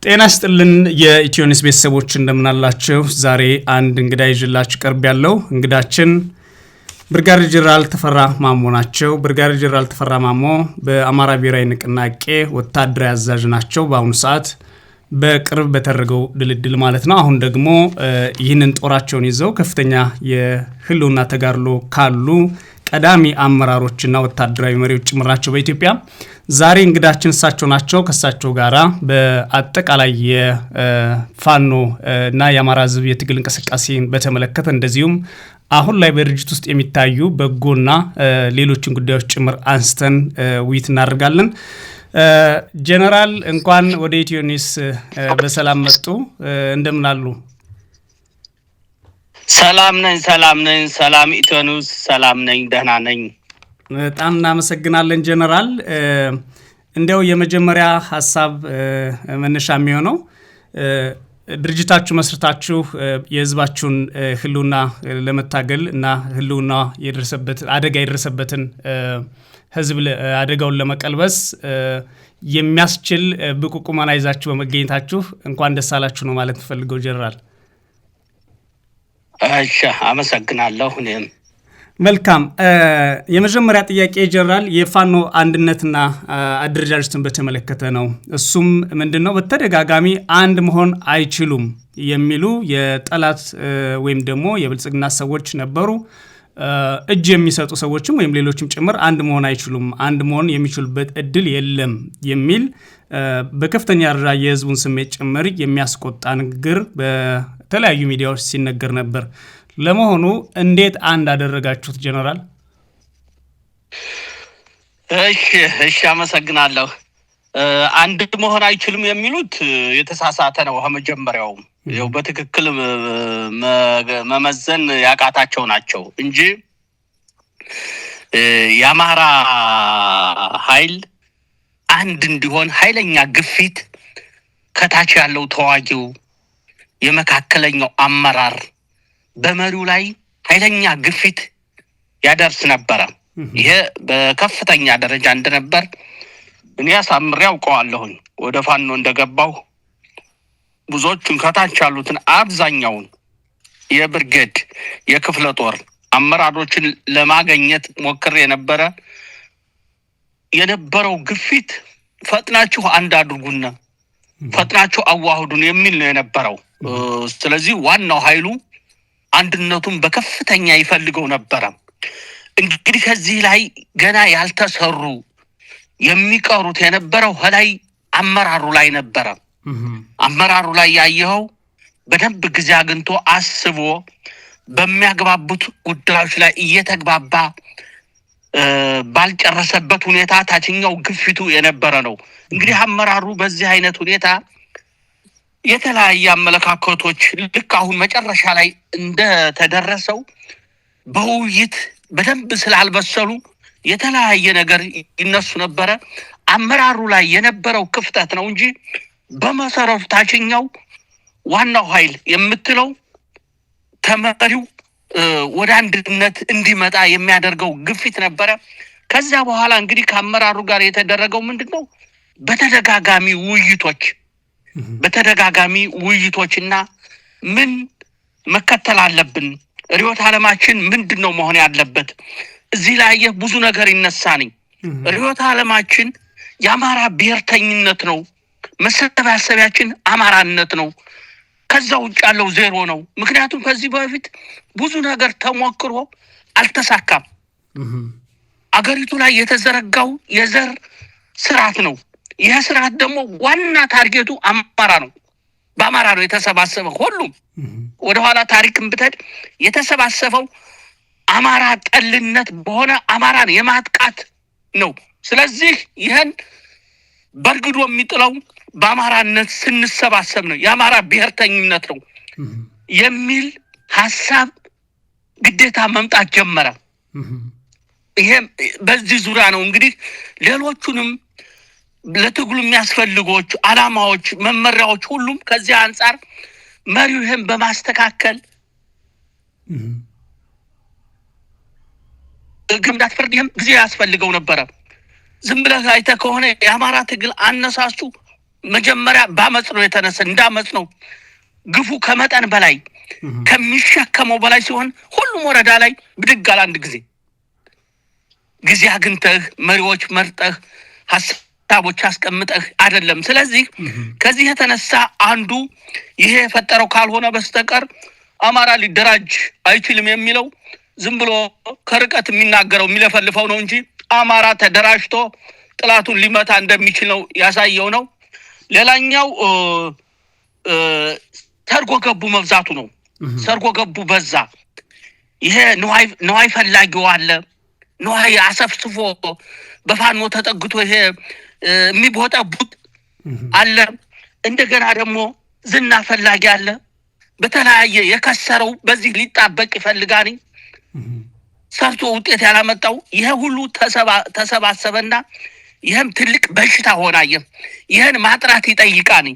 ጤና ይስጥልን የኢትዮኒስ ቤተሰቦች እንደምን አላችሁ? ዛሬ አንድ እንግዳ ይዤላችሁ ቀርብ ያለው እንግዳችን ብርጋዴር ጄኔራል ተፈራ ማሞ ናቸው። ብርጋዴር ጄኔራል ተፈራ ማሞ በአማራ ብሔራዊ ንቅናቄ ወታደራዊ አዛዥ ናቸው። በአሁኑ ሰዓት በቅርብ በተደረገው ድልድል ማለት ነው። አሁን ደግሞ ይህንን ጦራቸውን ይዘው ከፍተኛ የህልውና ተጋድሎ ካሉ ቀዳሚ አመራሮችና ወታደራዊ መሪዎች ጭምር ናቸው በኢትዮጵያ። ዛሬ እንግዳችን እሳቸው ናቸው። ከእሳቸው ጋራ በአጠቃላይ የፋኖ እና የአማራ ህዝብ የትግል እንቅስቃሴን በተመለከተ እንደዚሁም አሁን ላይ በድርጅት ውስጥ የሚታዩ በጎና ሌሎችን ጉዳዮች ጭምር አንስተን ውይይት እናደርጋለን። ጄኔራል እንኳን ወደ ኢትዮኒስ በሰላም መጡ። እንደምን አሉ? ሰላም ነኝ። ሰላም ኢትዮኒስ፣ ሰላም ነኝ፣ ደህና ነኝ። በጣም እናመሰግናለን ጄኔራል። እንደው የመጀመሪያ ሀሳብ መነሻ የሚሆነው ድርጅታችሁ መስርታችሁ የህዝባችሁን ህልውና ለመታገል እና ህልውና አደጋ የደረሰበትን ህዝብ አደጋውን ለመቀልበስ የሚያስችል ብቁ ቁመና ይዛችሁ በመገኘታችሁ እንኳን ደስ አላችሁ ነው ማለት ፈልገው ጄኔራል። እሺ፣ አመሰግናለሁ። እኔም መልካም። የመጀመሪያ ጥያቄ ጄኔራል የፋኖ አንድነትና አደረጃጀትን በተመለከተ ነው። እሱም ምንድነው? በተደጋጋሚ አንድ መሆን አይችሉም የሚሉ የጠላት ወይም ደግሞ የብልጽግና ሰዎች ነበሩ። እጅ የሚሰጡ ሰዎችም ወይም ሌሎችም ጭምር አንድ መሆን አይችሉም፣ አንድ መሆን የሚችሉበት እድል የለም የሚል በከፍተኛ ደረጃ የህዝቡን ስሜት ጭምር የሚያስቆጣ ንግግር በተለያዩ ሚዲያዎች ሲነገር ነበር። ለመሆኑ እንዴት አንድ አደረጋችሁት ጄኔራል? እሺ፣ አመሰግናለሁ። አንድ መሆን አይችሉም የሚሉት የተሳሳተ ነው። ከመጀመሪያው ያው በትክክል መመዘን ያቃታቸው ናቸው እንጂ የአማራ ኃይል አንድ እንዲሆን ኃይለኛ ግፊት ከታች ያለው ተዋጊው የመካከለኛው አመራር በመሪው ላይ ኃይለኛ ግፊት ያደርስ ነበር። ይሄ በከፍተኛ ደረጃ እንደነበር እኔ አሳምሬ አውቀዋለሁኝ። ወደ ፋኖ እንደገባው ብዙዎቹን ከታች ያሉትን አብዛኛውን የብርጌድ የክፍለ ጦር አመራሮችን ለማግኘት ሞክሬ የነበረው ግፊት ፈጥናችሁ አንድ አድርጉና ፈጥናችሁ አዋህዱን የሚል ነው የነበረው። ስለዚህ ዋናው ኃይሉ አንድነቱን በከፍተኛ ይፈልገው ነበር። እንግዲህ ከዚህ ላይ ገና ያልተሰሩ የሚቀሩት የነበረው ላይ አመራሩ ላይ ነበር። አመራሩ ላይ ያየኸው በደንብ ጊዜ አግኝቶ አስቦ በሚያግባቡት ጉዳዮች ላይ እየተግባባ ባልጨረሰበት ሁኔታ ታችኛው ግፊቱ የነበረ ነው። እንግዲህ አመራሩ በዚህ አይነት ሁኔታ የተለያየ አመለካከቶች ልክ አሁን መጨረሻ ላይ እንደተደረሰው በውይይት በደንብ ስላልበሰሉ የተለያየ ነገር ይነሱ ነበረ። አመራሩ ላይ የነበረው ክፍተት ነው እንጂ በመሰረቱ ታችኛው ዋናው ኃይል የምትለው ተመሪው ወደ አንድነት እንዲመጣ የሚያደርገው ግፊት ነበረ። ከዛ በኋላ እንግዲህ ከአመራሩ ጋር የተደረገው ምንድነው? በተደጋጋሚ ውይይቶችና ምን መከተል አለብን፣ ርዕዮተ ዓለማችን ምንድነው መሆን ያለበት? እዚህ ላይ ብዙ ነገር ይነሳልኝ። ርዕዮተ ዓለማችን የአማራ ብሔርተኝነት ነው። መሰባሰቢያችን አማራነት ነው። ከዛ ውጭ ያለው ዜሮ ነው። ምክንያቱም ከዚህ በፊት ብዙ ነገር ተሞክሮ አልተሳካም። አገሪቱ ላይ የተዘረጋው የዘር ስርዓት ነው። ይህ ስርዓት ደግሞ ዋና ታርጌቱ አማራ ነው። በአማራ ነው የተሰባሰበው። ሁሉም ወደኋላ ታሪክን ብትሄድ የተሰባሰበው አማራ ጠልነት በሆነ አማራን የማጥቃት ነው። ስለዚህ ይህን በርግዶ የሚጥለው በአማራነት ስንሰባሰብ ነው፣ የአማራ ብሔርተኝነት ነው የሚል ሐሳብ ግዴታ መምጣት ጀመረ። ይሄ በዚህ ዙሪያ ነው እንግዲህ ሌሎቹንም ለትግሉ የሚያስፈልጉት ዓላማዎች፣ መመሪያዎች ሁሉም ከዚህ አንፃር መሪው ይሄን በማስተካከል ግምዳት ፍርድም ጊዜ ያስፈልገው ነበር። ዝም ብለህ አይተህ ከሆነ የአማራ ትግል አነሳሱ መጀመሪያ ባመጽ ነው የተነሳ እንዳመጽ ነው ግፉ ከመጠን በላይ ከሚሸከመው በላይ ሲሆን ሁሉም ወረዳ ላይ ብድግ አለ አንድ ጊዜ አግኝተህ መሪዎች መርጠህ ሐሳቦች አስቀምጠህ አይደለም። ስለዚህ ከዚህ የተነሳ አንዱ ይሄ የፈጠረው ካልሆነ በስተቀር አማራ ሊደራጅ አይችልም የሚለው ዝም ብሎ ከርቀት የሚናገረው የሚለፈልፈው ነው እንጂ አማራ ተደራጅቶ ጥላቱን ሊመታ እንደሚችል ነው ያሳየው ነው። ሌላኛው ሰርጎ ገቡ መብዛቱ ነው። ሰርጎ ገቡ በዛ። ይሄ ነዋይ ፈላጊው አለ። ነዋይ አሰፍስፎ በፋኖ ተጠግቶ ይሄ የሚቦጠቡጥ አለ። እንደገና ደግሞ ዝና ፈላጊ አለ። በተለያየ የከሰረው በዚህ ሊጣበቅ ይፈልጋል። ሰርቶ ውጤት ያላመጣው ይሄ ሁሉ ተሰባሰበና ይሄም ትልቅ በሽታ ሆናየ። ይሄን ማጥራት ይጠይቃል።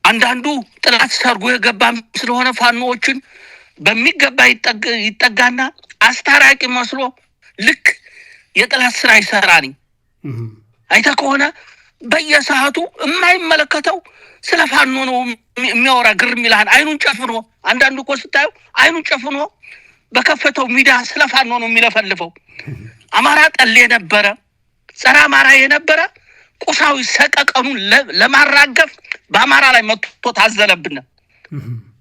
አንዳንዱ ጥላት ሰርጎ የገባም ስለሆነ ፋኖዎችን በሚገባ ይጠጋና አስታራቂ መስሎ ልክ የጥላት ስራ ይሰራል። አይተ ከሆነ በየሰዓቱ የማይመለከተው ስለ ፋኖ ነው የሚያወራ ግርም ይላል። አይኑን ጨፍኖ አንዳንዱ እኮ ስታዩ አይኑን ጨፍኖ በከፈተው ሚዲያ ስለ ፋኖ ነው የሚለፈልፈው። አማራ ጠል የነበረ ጸረ አማራ የነበረ ቁሳዊ ሰቀቀኑን ለማራገፍ በአማራ ላይ መጥቶ ታዘለብነ።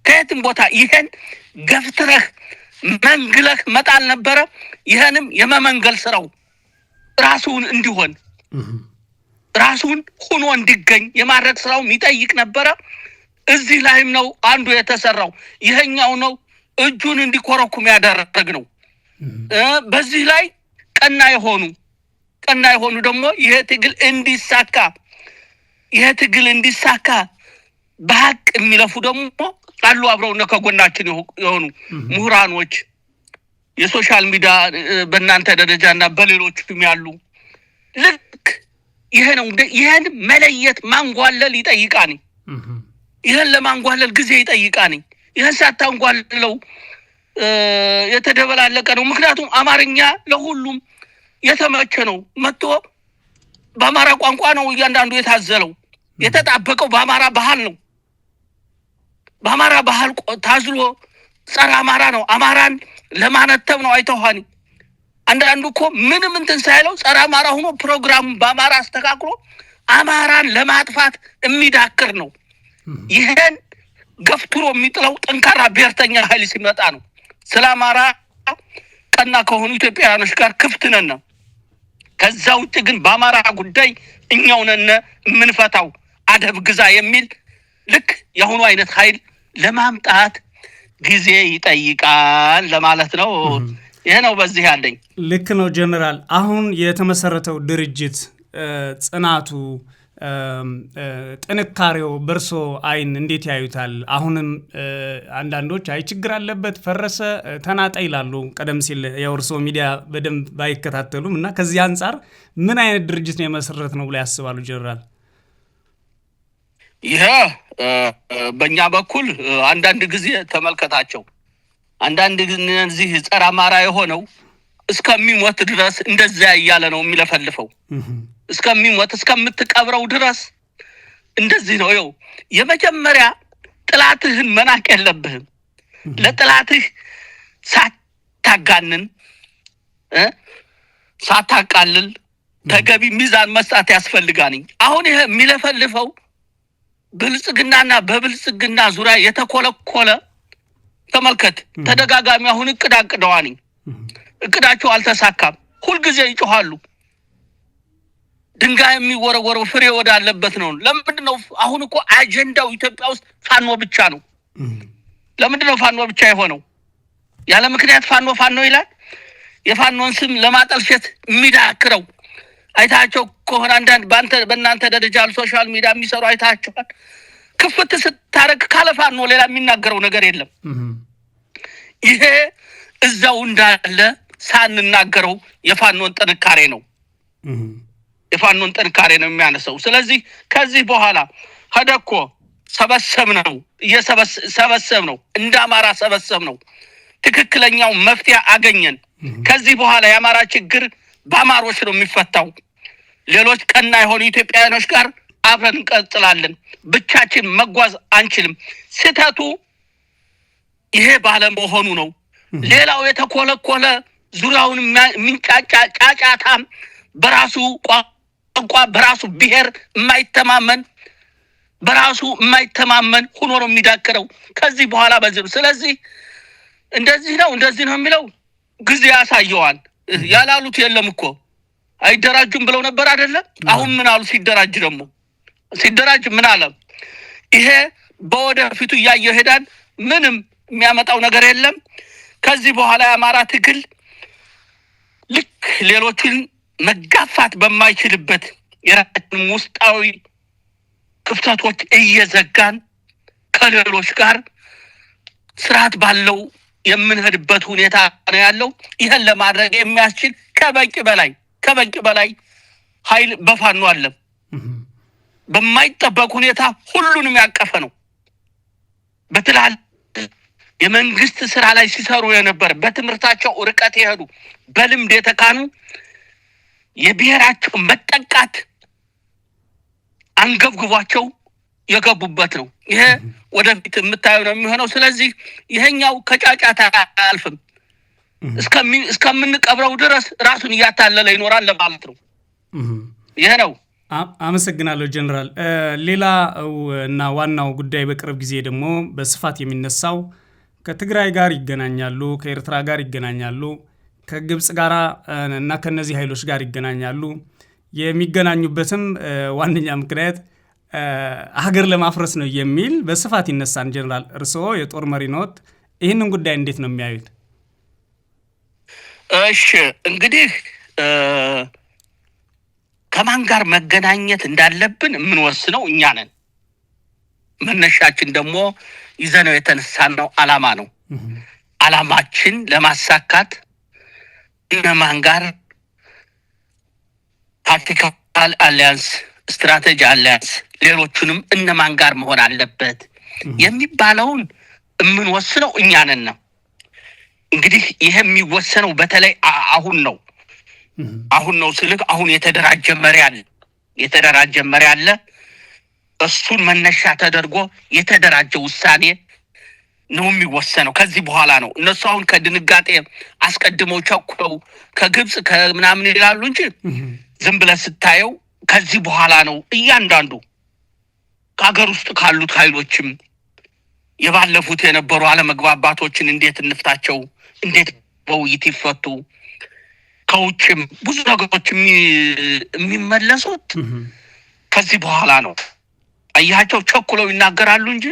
ከየትም ቦታ ይሄን ገፍትረህ መንግለህ መጣል ነበረ። ይሄንም የመመንገል ስራው ራሱን እንዲሆን ራሱን ሆኖ እንዲገኝ የማድረግ ስራው ይጠይቅ ነበረ። እዚህ ላይም ነው አንዱ የተሰራው። ይሄኛው ነው እጁን እንዲኮረኩም ያደረግ ነው። በዚህ ላይ ቀና የሆኑ ደግሞ ይሄ ትግል እንዲሳካ በሐቅ የሚለፉ ደግሞ አሉ። አብረው ከጎናችን የሆኑ ምሁራኖች የሶሻል ሚዲያ በእናንተ ደረጃና በሌሎችም ያሉ ልክ ይሄ ነው። ይሄን መለየት ማንጓለል ይጠይቃል። ይሄን ለማንጓለል ጊዜ ይጠይቃል። ይሄን ሳታንጓልለው የተደበላለቀ ነው። ምክንያቱም አማርኛ ለሁሉም የተመቸ ነው። መጥቶ በአማራ ቋንቋ ነው እያንዳንዱ የታዘለው። የተጣበቀው በአማራ ባህል ነው። በአማራ ባህል ታዝሎ ጸረ አማራ ነው። አማራን ለማነተብ ነው። አይተውሃኒ አንዳንዱ እኮ ምንም እንትን ሳይለው ጸረ አማራ ሆኖ ፕሮግራም በአማራ አስተካክሎ አማራን ለማጥፋት የሚዳክር ነው። ይሄን ገፍትሮ የሚጥለው ጠንካራ ብሔርተኛ ኃይል ሲመጣ ነው። ስለ አማራ ቀና ከሆኑ ኢትዮጵያውያኖች ጋር ክፍት ነን። ከዛ ውጭ ግን በአማራ ጉዳይ እኛው ነን የምንፈታው አደብ ግዛ የሚል ልክ የሆኑ አይነት ኃይል ለማምጣት ጊዜ ይጠይቃል ለማለት ነው። ይሄ ነው በዚህ ያለኝ። ልክ ነው ጀነራል። አሁን የተመሰረተው ድርጅት ጽናቱ ጥንካሬው በርሶ አይን እንዴት ያዩታል? አሁንም አንዳንዶች አይ ችግር አለበት ፈረሰ ተናጠ ይላሉ። ቀደም ሲል የወርሶ ሚዲያ በደንብ ባይከታተሉም እና ከዚህ አንፃር ምን አይነት ድርጅት ነው የመሰረት ነው ብለው ያስባሉ ጀነራል? ይሄ በእኛ በኩል አንዳንድ ጊዜ ተመልከታቸው። አንዳንድ እዚህ ጸረ አማራ የሆነው እስከሚሞት ድረስ እንደዛ እያለ ነው የሚለፈልፈው። እስከሚሞት እስከምትቀብረው ድረስ እንደዚህ ነው። ይኸው የመጀመሪያ ጥላትህን መናቅ የለብህም። ለጥላትህ ሳታጋንን ሳታቃልል ተገቢ ሚዛን መስጠት ያስፈልጋል። አሁን ይሄ የሚለፈልፈው ብልጽግናና በብልጽግና ዙሪያ የተኮለኮለ ተመልከት። ተደጋጋሚ አሁን እቅዳቅደዋኒ እቅዳቸው አልተሳካም። ሁልጊዜ ይጮሃሉ። ድንጋይ የሚወረወረው ፍሬ ወዳለበት ነው። ለምንድነው አሁን እኮ አጀንዳው ኢትዮጵያ ውስጥ ፋኖ ብቻ ነው። ለምንድነው ፋኖ ብቻ የሆነው? ያለ ምክንያት ፋኖ ይላል። የፋኖን ስም ለማጠልሸት የሚዳክረው አይታቸው ከሆነ አንዳንድ በእናንተ ደረጃ ሶሻል ሚዲያ የሚሰሩ አይታቸዋል። ክፍት ስታረግ ካለ ፋኖ ሌላ የሚናገረው ነገር የለም። ይሄ እዛው እንዳለ ሳንናገረው የፋኖን ጥንካሬ ነው የሚያነሳው። ስለዚህ ከዚህ በኋላ ሄደኮ ሰበሰብ ነው እንደ አማራ ሰበሰብ ነው። ትክክለኛው መፍትሄ አገኘን። ከዚህ በኋላ የአማራ ችግር በአማሮች ነው የሚፈታው። ሌሎች ቀና የሆኑ ኢትዮጵያውያኖች ጋር አብረን እንቀጥላለን። ብቻችን መጓዝ አንችልም። ስህተቱ ይሄ ባለመሆኑ ነው። ሌላው የተኮለኮለ ዙሪያውን የሚንጫጫ ጫጫታም በራሱ ቋንቋ በራሱ ብሔር የማይተማመን ሆኖ ነው የሚዳክረው ከዚህ በኋላ በዚህ። ስለዚህ እንደዚህ ነው የሚለው ጊዜ ያሳየዋል። ያላሉት የለም እኮ አይደራጁም ብለው ነበር አይደለም? አሁን ምን አሉ? ሲደራጅ ምን አለ? ይሄ በወደፊቱ እያየ ሄዳል። ምንም የሚያመጣው ነገር የለም። ከዚህ በኋላ የአማራ ትግል ልክ ሌሎችን መጋፋት በማይችልበት የራሳችን ውስጣዊ ክፍተቶች እየዘጋን ከሌሎች ጋር ስርዓት ባለው የምንሄድበት ሁኔታ ነው ያለው። ይሄን ለማድረግ የሚያስችል ከበቂ በላይ ኃይል በፋኖ አለ። በማይጠበቅ ሁኔታ ሁሉንም ያቀፈ ነው። በትላል የመንግስት ስራ ላይ ሲሰሩ የነበር በትምህርታቸው ርቀት የሄዱ በልምድ የተካኑ የብሔራቸው መጠቃት አንገብግቧቸው የገቡበት ነው። ይሄ ወደፊት የምታየው ነው የሚሆነው። ስለዚህ ይሄኛው ከጫጫታ አያልፍም። እስከምንቀብረው ድረስ ራሱን እያታለለ ይኖራል ለማለት ነው። ይሄ ነው። አመሰግናለሁ ጀነራል። ሌላው እና ዋናው ጉዳይ በቅርብ ጊዜ ደግሞ በስፋት የሚነሳው ከትግራይ ጋር ይገናኛሉ፣ ከኤርትራ ጋር ይገናኛሉ፣ ከግብጽ ጋር እና ከነዚህ ኃይሎች ጋር ይገናኛሉ። የሚገናኙበትም ዋነኛ ምክንያት ሀገር ለማፍረስ ነው የሚል በስፋት ይነሳን። ጀነራል እርስዎ የጦር መሪ ነዎት፣ ይህንን ጉዳይ እንዴት ነው የሚያዩት? እሺ እንግዲህ ከማን ጋር መገናኘት እንዳለብን የምንወስነው እኛ ነን። መነሻችን ደግሞ ይዘነው የተነሳነው ዓላማ ነው። ዓላማችን ለማሳካት እነማን ጋር ታክቲካል አሊያንስ፣ ስትራቴጂ አሊያንስ፣ ሌሎቹንም እነማን ጋር መሆን አለበት የሚባለውን የምንወስነው እኛ ነን ነው። እንግዲህ ይሄ የሚወሰነው በተለይ አሁን ነው ስልክ አሁን የተደራጀ መሪ አለ። እሱን መነሻ ተደርጎ የተደራጀ ውሳኔ ነው የሚወሰነው። ከዚህ በኋላ ነው እነሱ አሁን ከድንጋጤ አስቀድመው ቸኩለው ከግብጽ ከምናምን ይላሉ እንጂ ዝም ብለህ ስታየው ከዚህ በኋላ ነው እያንዳንዱ ከሀገር ውስጥ ካሉት ኃይሎችም የባለፉት የነበሩ አለመግባባቶችን እንዴት እንፍታቸው፣ እንዴት በውይይት ይፈቱ፣ ከውጭም ብዙ ነገሮች የሚመለሱት ከዚህ በኋላ ነው። አያቸው ቸኩለው ይናገራሉ እንጂ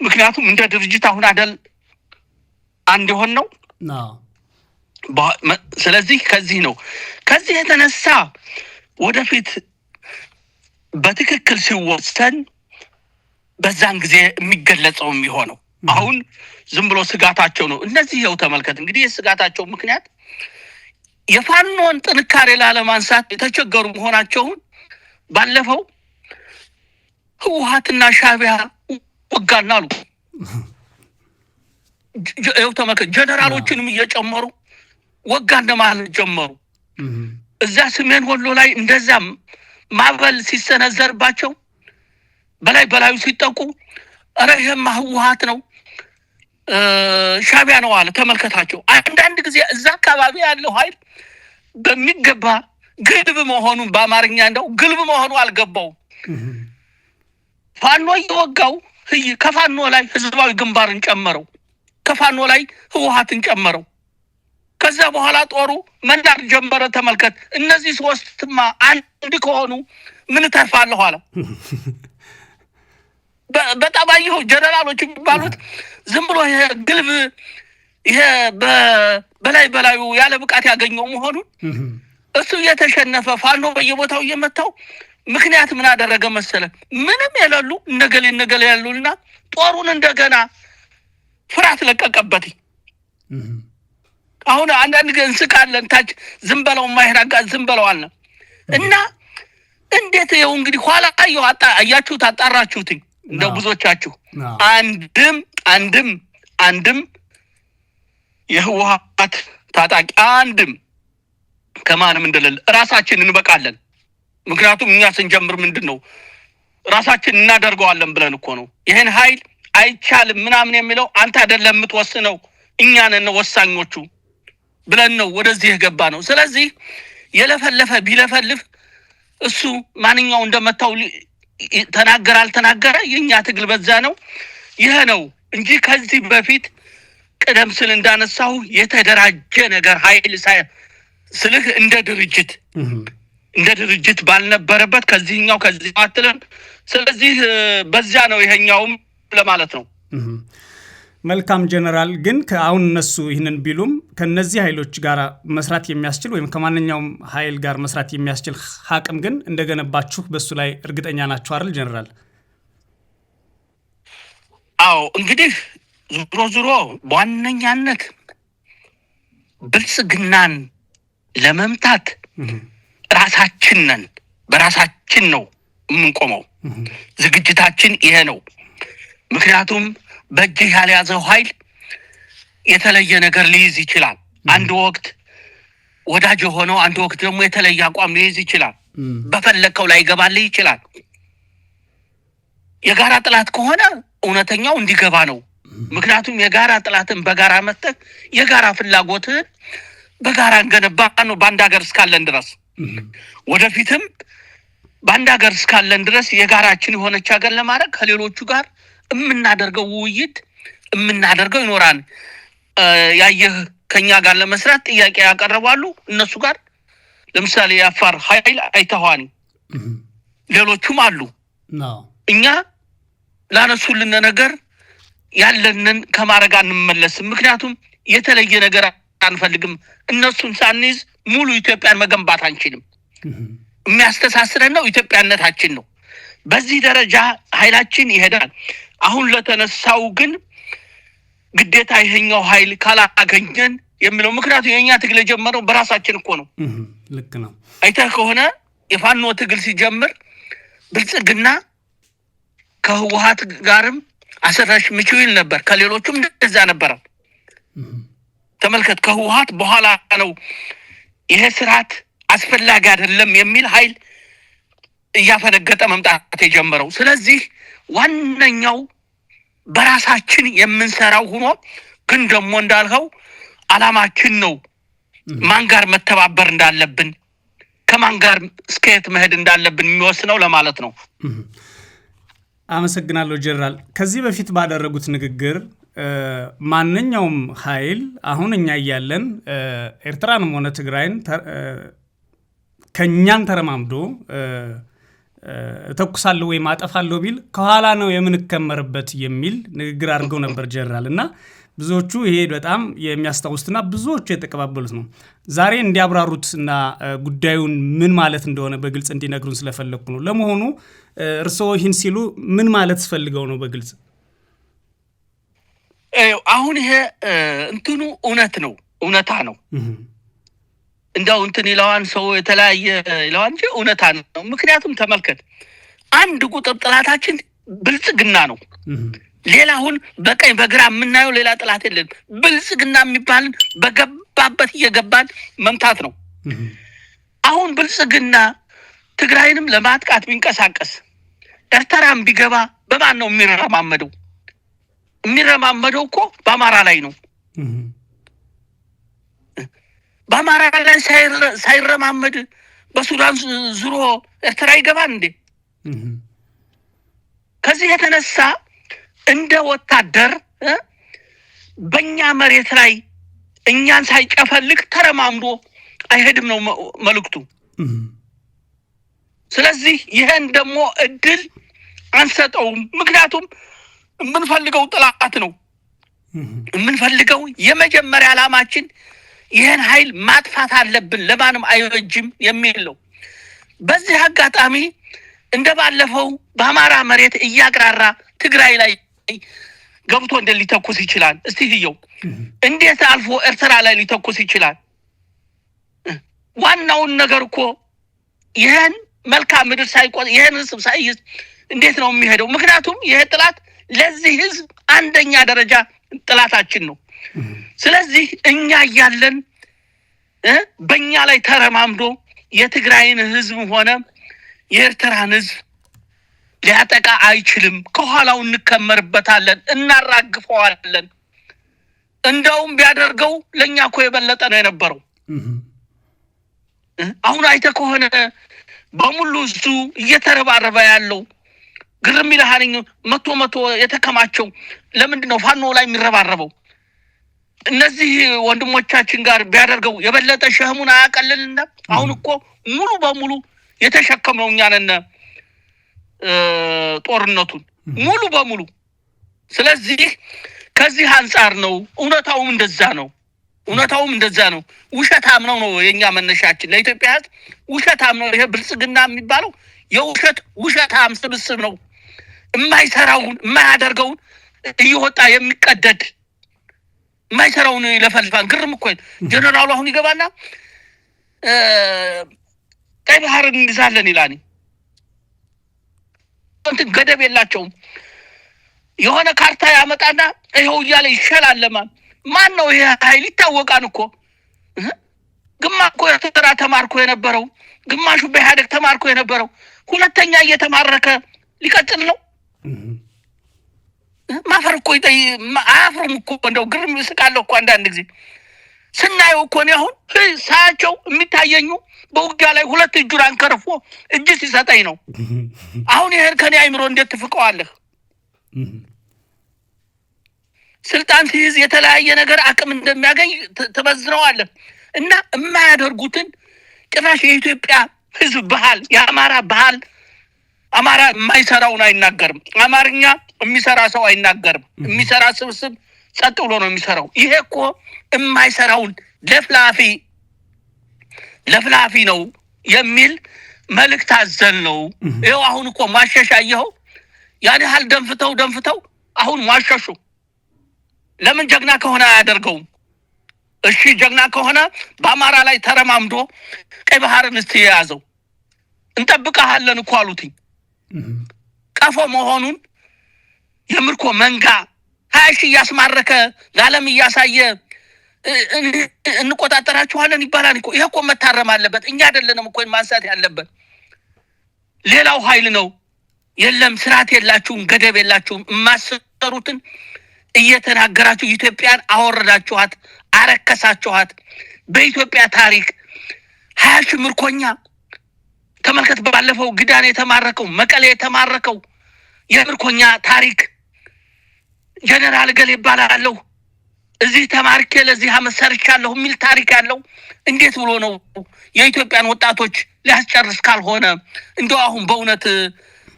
ምክንያቱም እንደ ድርጅት አሁን አይደል አንድ ሆን ነው። ስለዚህ ከዚህ የተነሳ ወደፊት በትክክል ሲወሰን በዛን ጊዜ የሚገለጸው የሚሆነው አሁን ዝም ብሎ ስጋታቸው ነው። እነዚህ ይኸው ተመልከት እንግዲህ የስጋታቸው ምክንያት የፋኖን ጥንካሬ ላለማንሳት የተቸገሩ መሆናቸውን ባለፈው ህወሓትና ሻዕቢያ ወጋና አሉ። ይኸው ተመልከት ጀነራሎችንም እየጨመሩ ወጋና ማለት ጀመሩ። እዛ ሰሜን ወሎ ላይ እንደዛ ማበል ሲሰነዘርባቸው በላዩ ሲጠቁ አረ ይሄማ ህወሓት ነው ሻዕቢያ ነው አለ። ተመልከታቸው። አንዳንድ ጊዜ እዛ አካባቢ ያለው ኃይል በሚገባ ግልብ መሆኑን በአማርኛ እንደው ግልብ መሆኑ አልገባው። ፋኖ እየወጋው ከፋኖ ላይ ህዝባዊ ግንባርን ጨመረው፣ ከፋኖ ላይ ህወሓትን ጨመረው። ከዛ በኋላ ጦሩ መንዳር ጀመረ። ተመልከት። እነዚህ ሶስትማ አንድ ከሆኑ ምን ተርፋለሁ አለ። በጣም አየሁ ጀነራሎች የሚባሉት ዝም ብሎ ይሄ ግልብ ይሄ በላዩ ያለ ብቃት ያገኘው መሆኑን እሱ እየተሸነፈ ፋኖ በየቦታው እየመታው ምክንያት ምን አደረገ መሰለ? ምንም የሌሉ ነገሌ ያሉና ጦሩን እንደገና ፍርሃት ለቀቀበት። አሁን አንዳንድ ግን እንስቃለን ታች ዝም በለው ማይራጋ ዝም በለው አለ እና እንዴት ይኸው እንግዲህ ኋላ አያችሁ ታጣራችሁት እንደው ብዙዎቻችሁ አንድም የህወሓት ታጣቂ አንድም ከማንም እንደሌለ ራሳችን እንበቃለን። ምክንያቱም እኛ ስንጀምር ምንድነው ራሳችን እናደርገዋለን ብለን እኮ ነው። ይሄን ኃይል አይቻልም ምናምን የሚለው አንተ አይደለም የምትወስነው እኛ ነን ወሳኞቹ ብለን ነው ወደዚህ የገባ ነው። ስለዚህ የለፈለፈ ቢለፈልፍ እሱ ማንኛው እንደመታው ተናገር አልተናገረ የኛ ትግል በዛ ነው። ይሄ ነው እንጂ ከዚህ በፊት ቀደም ሲል እንዳነሳው የተደራጀ ነገር ኃይል ስልህ እንደ ድርጅት ባልነበረበት ከዚህኛው ከዚህ አትለም። ስለዚህ በዛ ነው ይሄኛውም ለማለት ነው። መልካም ጀነራል፣ ግን ከአሁን እነሱ ይህንን ቢሉም ከነዚህ ኃይሎች ጋር መስራት የሚያስችል ወይም ከማንኛውም ኃይል ጋር መስራት የሚያስችል አቅም ግን እንደገነባችሁ በሱ ላይ እርግጠኛ ናችሁ አይደል ጀነራል? አዎ እንግዲህ ዙሮ በዋነኛነት ብልጽግናን ለመምታት በራሳችን ነው የምንቆመው። ዝግጅታችን ይሄ ነው። ምክንያቱም በእጅህ ያልያዘው ኃይል የተለየ ነገር ሊይዝ ይችላል። አንድ ወቅት ወዳጅ ሆነው አንድ ወቅት ደግሞ የተለየ አቋም ሊይዝ ይችላል። በፈለከው ላይ ይገባልህ ይችላል። የጋራ ጥላት ከሆነ እውነተኛው እንዲገባ ነው። ምክንያቱም የጋራ ጥላትን በጋራ መተህ የጋራ ፍላጎትን በጋራ እንገነባ ነው በአንድ ሀገር እስካለን ድረስ። ወደፊትም በአንድ ሀገር እስካለን ድረስ የጋራችን የሆነች ሀገር ለማድረግ ከሌሎቹ ጋር የምናደርገው ውይይት የምናደርገው ይኖራል። ያየህ ከኛ ጋር ለመስራት ጥያቄ ያቀርባሉ። እነሱ ጋር ለምሳሌ የአፋር ኃይል አይተዋኒ ሌሎቹም አሉ። እኛ ላነሱልን ነገር ያለንን ከማረጋ እንመለስም። ምክንያቱም የተለየ ነገር አንፈልግም። እነሱን ሳንይዝ ሙሉ ኢትዮጵያን መገንባት አንችልም። የሚያስተሳስረን ነው ኢትዮጵያነታችን ነው። በዚህ ደረጃ ኃይላችን ይሄዳል። አሁን ለተነሳው ግን ግዴታ ይሄኛው ኃይል ካላገኘን የሚለው ምክንያቱም የኛ ትግል የጀመረው በራሳችን እኮ ነው። ልክ ነው። አይተህ ከሆነ የፋኖ ትግል ሲጀምር ብልጽግና ከህወሓት ጋርም አሰራሽ ምቹይል ነበር፣ ከሌሎቹም እንደዛ ነበር። ተመልከት፣ ከህወሓት በኋላ ነው ይሄ ስርዓት አስፈላጊ አይደለም የሚል ኃይል እያፈነገጠ መምጣት የጀመረው። ስለዚህ ዋነኛው በራሳችን የምንሰራው ሆኖ ግን ደግሞ እንዳልኸው አላማችን ነው ማን ጋር መተባበር እንዳለብን ከማን ጋር እስከየት መሄድ እንዳለብን የሚወስነው ለማለት ነው። አመሰግናለሁ ጀነራል። ከዚህ በፊት ባደረጉት ንግግር ማንኛውም ኃይል አሁን እኛ እያለን ኤርትራንም ሆነ ትግራይን ከኛን ተረማምዶ ተኩሳለሁ ወይ ማጠፋለሁ ቢል ከኋላ ነው የምንከመርበት የሚል ንግግር አድርገው ነበር ጀነራል። እና ብዙዎቹ ይሄ በጣም የሚያስታውስና ብዙዎቹ የተቀባበሉት ነው። ዛሬ እንዲያብራሩትና ጉዳዩን ምን ማለት እንደሆነ በግልጽ እንዲነግሩን ስለፈለኩ ነው። ለመሆኑ እርስዎ ይህን ሲሉ ምን ማለት ፈልገው ነው በግልጽ? አሁን ይሄ እንትኑ እውነት ነው፣ እውነታ ነው። እንደው እንትን ይለዋን ሰው የተለያየ ይለዋን እንጂ እውነታ ነው። ምክንያቱም ተመልከት፣ አንድ ቁጥር ጥላታችን ብልጽግና ነው። ሌላ አሁን በቀኝ በግራ የምናየው ሌላ ጥላት የለም። ብልጽግና የሚባልን በገባበት እየገባን መምታት ነው። አሁን ብልጽግና ትግራይንም ለማጥቃት ቢንቀሳቀስ ኤርትራም ቢገባ በማን ነው የሚረማመደው? የሚረማመደው እኮ በአማራ ላይ ነው። በአማራ ላይ ሳይረማመድ በሱዳን ዙሮ ኤርትራ ይገባል እንዴ? ከዚህ የተነሳ እንደ ወታደር በእኛ መሬት ላይ እኛን ሳይጨፈልቅ ተረማምዶ አይሄድም ነው መልእክቱ። ስለዚህ ይሄን ደግሞ እድል አንሰጠውም። ምክንያቱም የምንፈልገው ጥላት ነው። የምንፈልገው የመጀመሪያ ዓላማችን ይሄን ኃይል ማጥፋት አለብን፣ ለማንም አይወጅም የሚል ነው። በዚህ አጋጣሚ እንደባለፈው በአማራ መሬት እያግራራ ትግራይ ላይ ገብቶ ሊተኩስ ይችላል? እስቲ ይየው። እንዴት አልፎ ኤርትራ ላይ ሊተኩስ ይችላል? ዋናውን ነገር እኮ ይሄን መልካም ምድር ሳይቆጥ ይሄን ህዝብ ሳይይዝ እንዴት ነው የሚሄደው? ምክንያቱም ይሄ ጥላት ለዚህ ህዝብ አንደኛ ደረጃ ጥላታችን ነው። ስለዚህ እኛ እያለን በእኛ ላይ ተረማምዶ የትግራይን ህዝብ ሆነ የኤርትራን ህዝብ ሊያጠቃ አይችልም። ከኋላው እንከመርበታለን፣ እናራግፈዋለን። እንደውም ቢያደርገው ለኛ እኮ የበለጠ ነው የነበረው። አሁን አይተ ከሆነ በሙሉ እሱ እየተረባረበ ያለው ግርም ይልሃኝ መቶ የተከማቸው ለምንድን ነው ፋኖ ላይ የሚረባረበው? እነዚህ ወንድሞቻችን ጋር ቢያደርገው የበለጠ ሸህሙን አያቀልልና? አሁን እኮ ሙሉ በሙሉ የተሸከመው እኛ ነን ጦርነቱን ሙሉ በሙሉ። ስለዚህ ከዚህ አንፃር ነው እውነታውም እንደዛ ነው። ውሸታም ነው የኛ መነሻችን። ለኢትዮጵያ ህዝብ ውሸታም ነው። ይሄ ብልጽግና የሚባለው ውሸታም ስብስብ ነው። የማይሰራውን የማያደርገውን እየወጣ የሚቀደድ የማይሰራውን ይለፈልፋል። ግርም እኮ ጀነራሉ አሁን ይገባና ቀይ ባህርን እንይዛለን ይላል። እንትን ገደብ የላቸውም። የሆነ ካርታ ያመጣና ይሄው እያለ ይሸላለማል። ማን ነው ይሄ ኃይል? ይታወቃል እኮ። ግማሽ እኮ ኤርትራ ተማርኮ የነበረው፣ ግማሹ በኢህአዴግ ተማርኮ የነበረው ሁለተኛ እየተማረከ ሊቀጥል ነው። ማፈር እኮ አያፍሩም እኮ። እንደው ግርም ይስቃለሁ እኮ አንዳንድ ጊዜ ስናየው እኮ ነው። አሁን ሳያቸው የሚታየኙ በውጊያ ላይ ሁለት እጁን አንከርፎ እጅ ሲሰጠኝ ነው። አሁን ይሄን ከኔ አይምሮ እንዴት ትፍቀዋለህ? ስልጣን ሲይዝ የተለያየ ነገር አቅም እንደሚያገኝ ትበዝነዋለህ። እና የማያደርጉትን ጭራሽ የኢትዮጵያ ህዝብ ባህል፣ የአማራ ባህል፣ አማራ የማይሰራውን አይናገርም። አማርኛ የሚሰራ ሰው አይናገርም። የሚሰራ ስብስብ ጸጥ ብሎ ነው የሚሰራው። ይሄ እኮ የማይሰራውን ለፍላፊ ነው የሚል መልእክት አዘል ነው። ይኸው አሁን እኮ ማሸሻየው ያን ያህል ደንፍተው አሁን ማሸሹ። ለምን ጀግና ከሆነ አያደርገውም? እሺ ጀግና ከሆነ በአማራ ላይ ተረማምዶ ቀይ ባህርን እስቲ የያዘው እንጠብቀሃለን እኮ አሉትኝ። ቀፎ መሆኑን የምርኮ መንጋ 20 ሺህ እያስማረከ ለዓለም እያሳየ እንቆጣጠራችኋለን ይባላል እኮ። ይሄ እኮ መታረም አለበት። እኛ አይደለንም እኮ ማንሳት ያለበት፣ ሌላው ኃይል ነው። የለም ስርዓት የላችሁም፣ ገደብ የላችሁም። የማሰሩትን እየተናገራችሁ ኢትዮጵያን አወረዳችኋት፣ አረከሳችኋት። በኢትዮጵያ ታሪክ 20 ሺህ ምርኮኛ ተመልከት። ባለፈው ግዳን የተማረከው፣ መቀሌ የተማረከው የምርኮኛ ታሪክ ጀነራል ገሌ ይባላለሁ እዚህ ተማርኬ ለዚህ አመት ሰርቻለሁ የሚል ታሪክ ያለው እንዴት ብሎ ነው የኢትዮጵያን ወጣቶች ሊያስጨርስ? ካልሆነ እንደው አሁን በእውነት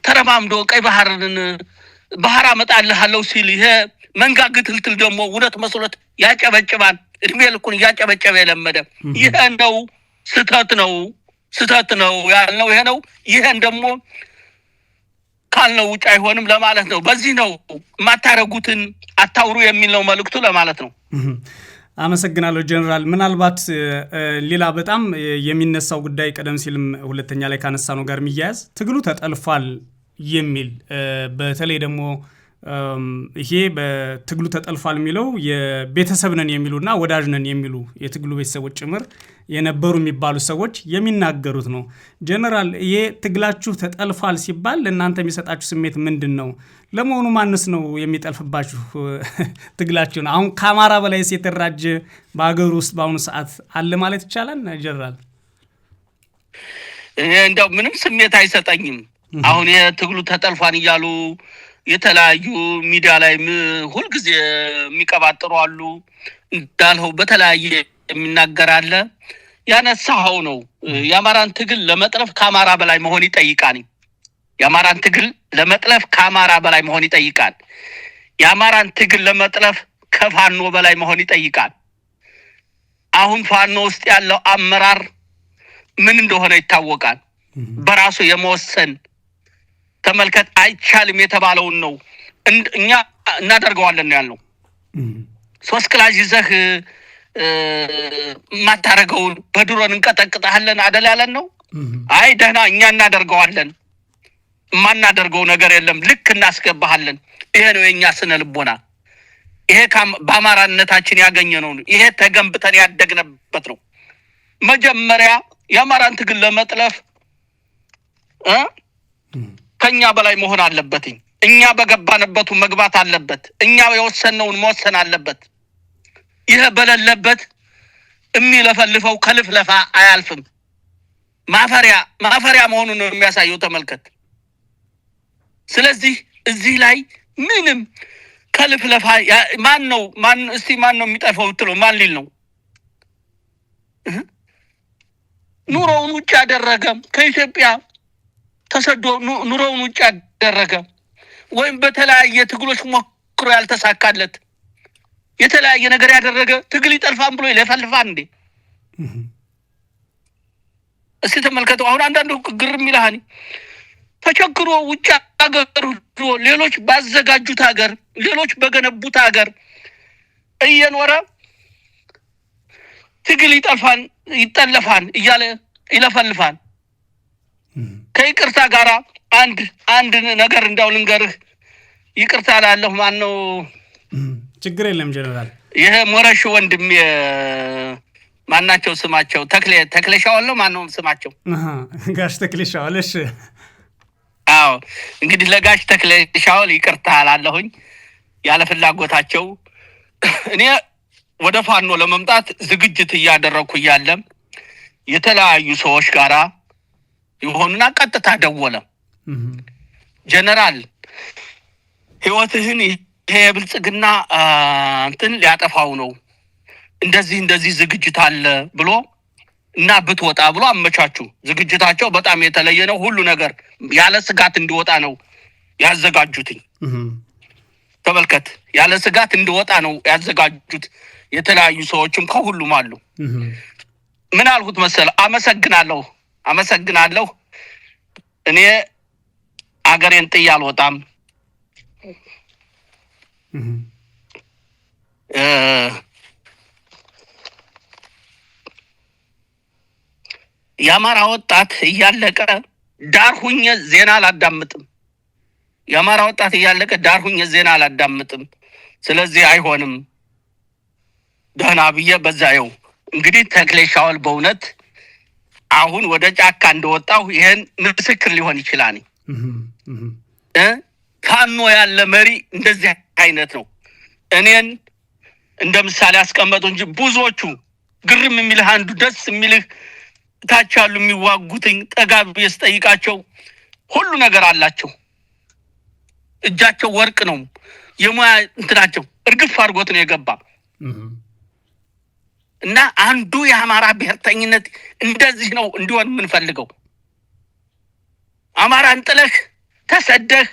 ተረማምዶ ቀይ ባህር አመጣልሃለሁ ሲል ይሄ መንጋ ግትልትል ደግሞ እውነት መስሎት ያጨበጭባል። እድሜ ልኩን እያጨበጨበ የለመደ ይሄ ነው። ስተት ነው ያልነው ይሄ ነው። ይሄን ደግሞ ካልነው ውጭ አይሆንም ለማለት ነው። በዚህ ነው ማታረጉትን አታውሩ የሚል ነው መልእክቱ ለማለት ነው። አመሰግናለሁ ጀነራል። ምናልባት ሌላ በጣም የሚነሳው ጉዳይ ቀደም ሲልም ሁለተኛ ላይ ካነሳነው ጋር የሚያያዝ ትግሉ ተጠልፏል የሚል በተለይ ደግሞ ይሄ በትግሉ ተጠልፏል የሚለው የቤተሰብ ነን የሚሉና ወዳጅ ነን የሚሉ የትግሉ ቤተሰቦች ጭምር የነበሩ የሚባሉ ሰዎች የሚናገሩት ነው። ጀነራል ይሄ ትግላችሁ ተጠልፏል ሲባል ለእናንተ የሚሰጣችሁ ስሜት ምንድን ነው? ለመሆኑ ማንስ ነው የሚጠልፍባችሁ ትግላችሁን? አሁን ከአማራ በላይ የተደራጀ በሀገር ውስጥ በአሁኑ ሰዓት አለ ማለት ይቻላል ጀነራል? እንደው ምንም ስሜት አይሰጠኝም። አሁን የትግሉ ተጠልፏል እያሉ የተለያዩ ሚዲያ ላይ ሁልጊዜ የሚቀባጥሩ አሉ። እንዳልኸው በተለያየ የሚናገር አለ። ያነሳኸው ነው። የአማራን ትግል ለመጥለፍ ከአማራ በላይ መሆን ይጠይቃል። የአማራን ትግል ለመጥለፍ ከአማራ በላይ መሆን ይጠይቃል። የአማራን ትግል ለመጥለፍ ከፋኖ በላይ መሆን ይጠይቃል። አሁን ፋኖ ውስጥ ያለው አመራር ምን እንደሆነ ይታወቃል። በራሱ የመወሰን ተመልከት፣ አይቻልም የተባለውን ነው እኛ እናደርገዋለን ያለው። 3 ክላሽ ይዘህ ማታረገውን በድሮን እንቀጠቅጣለን አደል ያለን ነው። አይ ደህና እኛ እናደርገዋለን፣ ማናደርገው ነገር የለም፣ ልክ እናስገባሃለን። ይሄ ነው የኛ ስነ ልቦና። ይሄ በአማራነታችን ያገኘነው ነው። ይሄ ተገንብተን ያደግነበት ነው። መጀመሪያ የአማራን ትግል ለመጥለፍ ከኛ በላይ መሆን አለበት። እኛ በገባንበቱ መግባት አለበት። እኛ የወሰነውን መወሰን አለበት። ይሄ በሌለበት የሚለፈልፈው ከልፍለፋ አያልፍም። ማፈሪያ መሆኑን ነው የሚያሳየው። ተመልከት። ስለዚህ እዚህ ላይ ምንም ከልፍለፋ ማን ነው የሚጠፋው ብትለው ማን ሊል ነው? ኑሮውን ውጭ ያደረገ ከኢትዮጵያ ተሰዶ ኑሮውን ውጭ ያደረገ ወይም በተለያየ ትግሎች ሞክሮ ያልተሳካለት የተለያየ ነገር ያደረገ ትግል ይጠልፋን ብሎ ይለፈልፋል እንዴ? እስቲ ተመልከተው። አሁን አንዳንዱ ግርም ይልሃኒ ተቸግሮ ውጭ ሀገር ሌሎች ባዘጋጁት ሀገር ሌሎች በገነቡት ሀገር እየኖረ ትግል ይጠልፋን እያለ ይለፈልፋል። ከይቅርታ ጋር አንድ ነገር እንዳው ልንገርህ። ይቅርታ ላለሁ ማን ነው? ችግር የለም ጀነራል። ይሄ ሞረሽ ወንድም ማናቸው ስማቸው? ተክሌ ሻውል ነው። ማን ነው ስማቸው? ጋሽ ተክሌ ሻውል። እሺ አዎ፣ እንግዲህ ለጋሽ ተክሌ ሻውል ይቅርታ ላለሁኝ ያለ ፍላጎታቸው እኔ ወደ ፋኖ ለመምጣት ዝግጅት እያደረኩ እያለ የተለያዩ ሰዎች ጋራ ይሆንና ቀጥታ ደወለ። ጀነራል ህይወትህን ይሄ ብልጽግና እንትን ሊያጠፋው ነው፣ እንደዚህ ዝግጅት አለ ብሎ እና ብትወጣ ብሎ አመቻቹ። ዝግጅታቸው በጣም የተለየ ነው። ሁሉ ነገር ያለ ስጋት እንዲወጣ ነው ያዘጋጁትኝ። ተመልከት፣ ያለ ስጋት እንዲወጣ ነው ያዘጋጁት። የተለያዩ ሰዎችም ከሁሉም አሉ። ምን አልኩት መሰለ? አመሰግናለሁ እኔ አገሬን ጥዬ አልወጣም። የአማራ ወጣት እያለቀ ዳር ሁኜ ዜና አላዳምጥም። ስለዚህ አይሆንም ደህና ብዬ በዛየው። እንግዲህ ተክሌ ሻውል በእውነት አሁን ወደ ጫካ እንደወጣሁ ይሄን ምስክር ሊሆን ይችላል። ፋኖ ያለ መሪ እንደዚህ አይነት ነው። እኔን እንደ ምሳሌ አስቀመጡ እንጂ ብዙዎቹ ግርም የሚልህ አንዱ ደስ የሚልህ ታች ያሉ የሚዋጉትኝ ጠጋብ ያስጠይቃቸው ሁሉ ነገር አላቸው። እጃቸው ወርቅ ነው። የሙያ እንትናቸው እርግፍ አድርጎት ነው የገባ እና አንዱ የአማራ ብሔርተኝነት እንደዚህ ነው እንዲሆን የምንፈልገው። አማራን ጥለህ ተሰደህ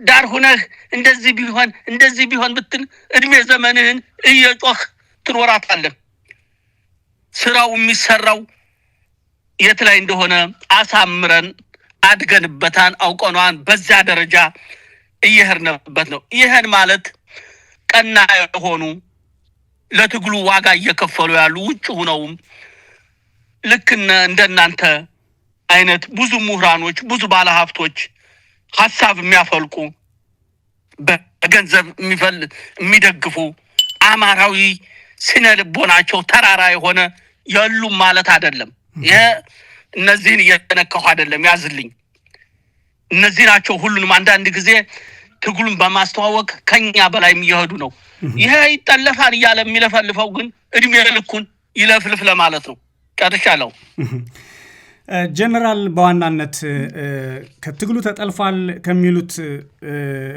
ዳር ሁነህ እንደዚህ ቢሆን ብትል እድሜ ዘመንህን እየጮህ ትኖራታለህ። ስራው የሚሰራው የት ላይ እንደሆነ አሳምረን አድገንበታን አውቀናን በዛ ደረጃ እየሄድንበት ነው። ይሄን ማለት ቀና የሆኑ ለትግሉ ዋጋ እየከፈሉ ያሉ ውጭ ሆነውም ልክ እንደናንተ አይነት ብዙ ምሁራኖች ብዙ ባለሀብቶች ሐሳብ የሚያፈልቁ በገንዘብ የሚደግፉ አማራዊ ስነ ልቦናቸው ተራራ የሆነ ያሉም ማለት አይደለም። እነዚህን እየነካሁ አይደለም፣ ያዝልኝ። እነዚህ ናቸው ሁሉንም አንዳንድ ጊዜ ትግሉን በማስተዋወቅ ከኛ በላይ የሚያሄዱ ነው። ይሄ ይጠለፋል እያለ የሚለፈልፈው ግን እድሜ ልኩን ይለፍልፍ ለማለት ነው። ጨርሻለሁ። ጀነራል፣ በዋናነት ከትግሉ ተጠልፏል ከሚሉት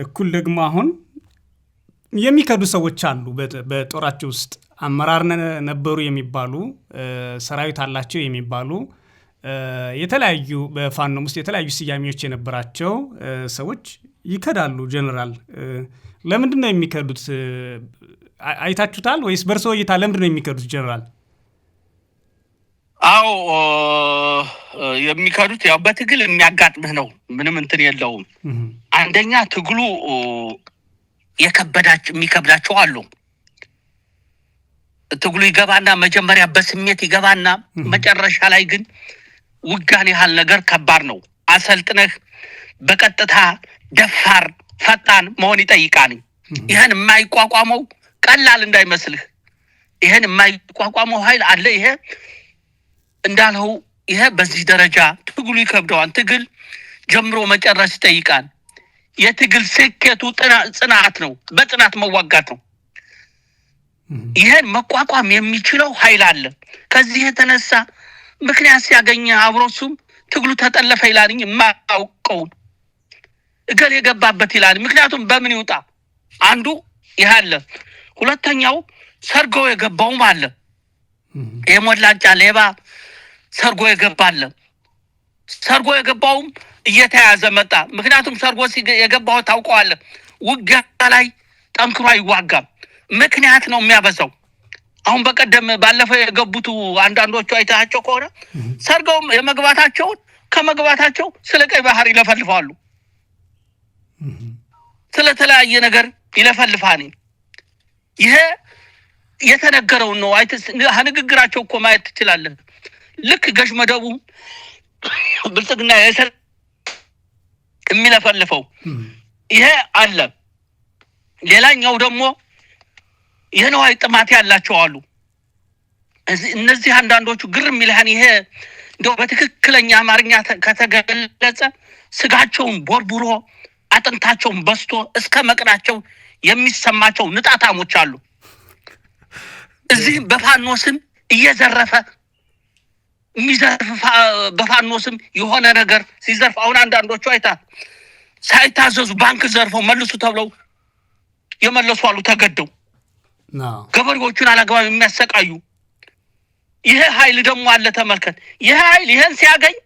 እኩል ደግሞ አሁን የሚከዱ ሰዎች አሉ። በጦራቸው ውስጥ አመራር ነበሩ የሚባሉ ሰራዊት አላቸው የሚባሉ የተለያዩ በፋኖም ውስጥ የተለያዩ ስያሜዎች የነበራቸው ሰዎች ይከዳሉ። ጀነራል፣ ለምንድን ነው የሚከዱት? አይታችሁታል ወይስ በእርሶ እይታ ለምንድን ነው የሚከዱት ጀነራል? አዎ የሚከዱት ያው በትግል የሚያጋጥምህ ነው። ምንም እንትን የለውም። አንደኛ ትግሉ የሚከብዳቸው አሉ። ትግሉ ይገባና መጀመሪያ በስሜት ይገባና መጨረሻ ላይ ግን ውጋን ያህል ነገር ከባድ ነው። አሰልጥነህ በቀጥታ ደፋር ፈጣን መሆን ይጠይቃል። ይሄን የማይቋቋመው ቀላል እንዳይመስልህ። ይሄን የማይቋቋመው ኃይል አለ። ይሄ እንዳልኸው ይሄ በዚህ ደረጃ ትግሉ ይከብደዋል። ትግል ጀምሮ መጨረስ ይጠይቃል። የትግል ስኬቱ ጽናት ነው። በጽናት መዋጋት ነው። ይሄን መቋቋም የሚችለው ኃይል አለ። ከዚህ የተነሳ ምክንያት ሲያገኝ አብሮሱም ትግሉ ተጠለፈ ይላልኝ ማውቀው እገል የገባበት ይላል። ምክንያቱም በምን ይውጣ? አንዱ ይሄ አለ። ሁለተኛው ሰርጎ የገባውም አለ። የሞላጫ ሌባ ሰርጎ የገባለ። ሰርጎ የገባውም እየተያዘ መጣ። ምክንያቱም ሰርጎ የገባው ታውቀዋለህ፣ ውጊያ ላይ ጠንክሮ አይዋጋም። ምክንያት ነው የሚያበዛው። አሁን በቀደም ባለፈው የገቡት አንዳንዶቹ አይታቸው ከሆነ ሰርገው የመግባታቸውን ከመግባታቸው ስለ ቀይ ባህር ይለፈልፋሉ፣ ስለተለያየ ነገር ይለፈልፋኒ። ይሄ የተነገረው ነው። ንግግራቸው እኮ ማየት ትችላለህ። ልክ ገዥ መደቡ ብልጽግና የሚለፈልፈው ይሄ አለ። ሌላኛው ደግሞ የነዋይ ጥማት ያላቸው አሉ። እነዚህ አንዳንዶቹ ግርም ይልሃን። ይሄ እንደው በትክክለኛ አማርኛ ከተገለጸ ስጋቸውን ቦርቡሮ አጥንታቸውን በስቶ እስከ መቅናቸው የሚሰማቸው ንጣታሞች አሉ። እዚህ በፋኖስም እየዘረፈ የሚዘርፍ በፋኖስም የሆነ ነገር ሲዘርፍ አሁን አንዳንዶቹ አይታ ሳይታዘዙ ባንክ ዘርፈው መልሱ ተብለው የመለሱ አሉ ተገደው። ገበሬዎቹን አላግባብ የሚያሰቃዩ ይሄ ኃይል ደግሞ አለ። ተመልከት። ይሄ ኃይል ይሄን ሲያገኝ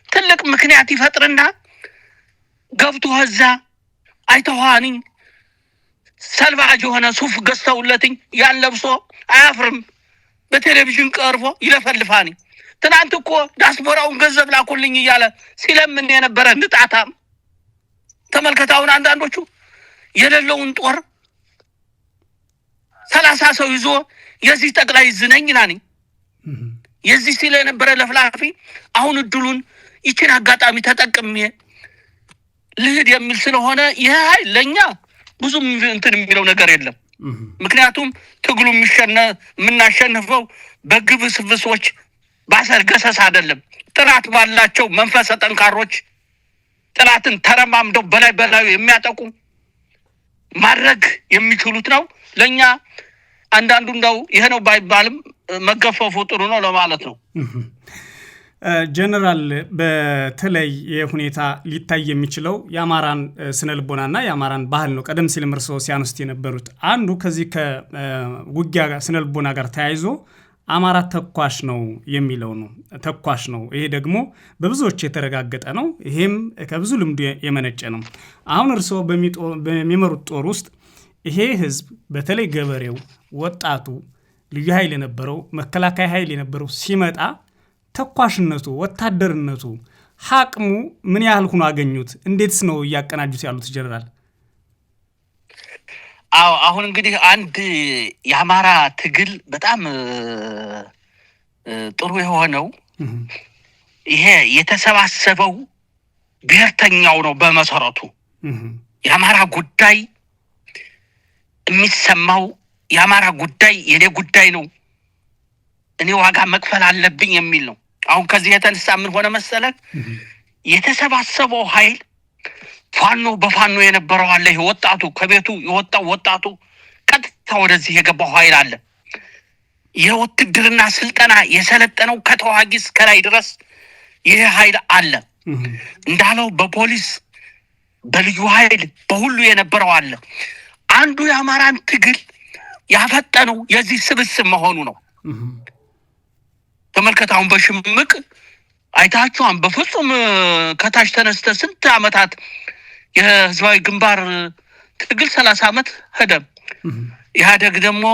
ትልቅ ምክንያት ይፈጥርና ገብቶ እዛ አይተዋኒ ሰልባጅ የሆነ ሱፍ ገዝተውለትኝ ያን ለብሶ አያፍርም። በቴሌቪዥን ቀርቦ ይለፈልፋኒ። ትናንት እኮ ዳስፖራውን ገንዘብ ላኩልኝ እያለ ሲለምን የነበረ ንጣታም ተመልከት። አሁን አንዳንዶቹ የሌለውን ጦር 30 ሰው ይዞ የዚህ ጠቅላይ ዝነኝ ናኒ የዚህ ሲለ የነበረ ለፍላፊ አሁን እድሉን ይችን አጋጣሚ ተጠቅሜ ልሂድ የሚል ስለሆነ ይሄ ኃይል ለኛ ብዙም እንትን የሚለው ነገር የለም። ምክንያቱም ትግሉ የምናሸንፈው በግብስብሶች ባሰር ገሰስ አይደለም። ጥራት ባላቸው መንፈሰ ጠንካሮች ጥላትን ተረማምደው በላይ የሚያጠቁ ማድረግ የሚችሉት ነው። ለኛ አንዳንዱ እንደው ይሄ ነው ባይባልም መገፈፉ ጥሩ ነው ለማለት ነው። ጀነራል፣ በተለይ የሁኔታ ሊታይ የሚችለው የአማራን ስነልቦናና የአማራን ባህል ነው። ቀደም ሲል እርስዎ ሲያነሱት የነበሩት አንዱ ከዚህ ከውጊያ ስነልቦና ጋር ተያይዞ አማራ ተኳሽ ነው የሚለው ነው። ተኳሽ ነው። ይሄ ደግሞ በብዙዎች የተረጋገጠ ነው። ይሄም ከብዙ ልምዱ የመነጨ ነው። አሁን እርስዎ በሚመሩት ጦር ውስጥ ይሄ ህዝብ በተለይ ገበሬው፣ ወጣቱ፣ ልዩ ኃይል የነበረው መከላከያ ኃይል የነበረው ሲመጣ ተኳሽነቱ፣ ወታደርነቱ፣ ሀቅሙ ምን ያህል ሆኖ አገኙት? እንዴትስ ነው እያቀናጁት ያሉት ጀነራል? አሁን እንግዲህ አንድ የአማራ ትግል በጣም ጥሩ የሆነው ይሄ የተሰባሰበው ብሔርተኛው ነው። በመሰረቱ የአማራ ጉዳይ የሚሰማው የአማራ ጉዳይ የኔ ጉዳይ ነው፣ እኔ ዋጋ መክፈል አለብኝ የሚል ነው። አሁን ከዚህ የተነሳ ምን ሆነ መሰለህ? የተሰባሰበው ኃይል ፋኖ በፋኖ የነበረው አለ። ወጣቱ ከቤቱ የወጣው ወጣቱ ቀጥታ ወደዚህ የገባው ኃይል አለ። የውትድርና ስልጠና የሰለጠነው ከተዋጊ እስከ ላይ ድረስ ይሄ ኃይል አለ። እንዳለው በፖሊስ በልዩ ኃይል በሁሉ የነበረው አለ። አንዱ የአማራን ትግል ያፈጠነው የዚህ ስብስብ መሆኑ ነው። ተመልከታውን በሽምቅ አይታችኋን በፍጹም ከታች ተነስተ ስንት ዓመታት የህዝባዊ ግንባር ትግል 30 ዓመት ሄደ። ኢህአዴግ ደግሞ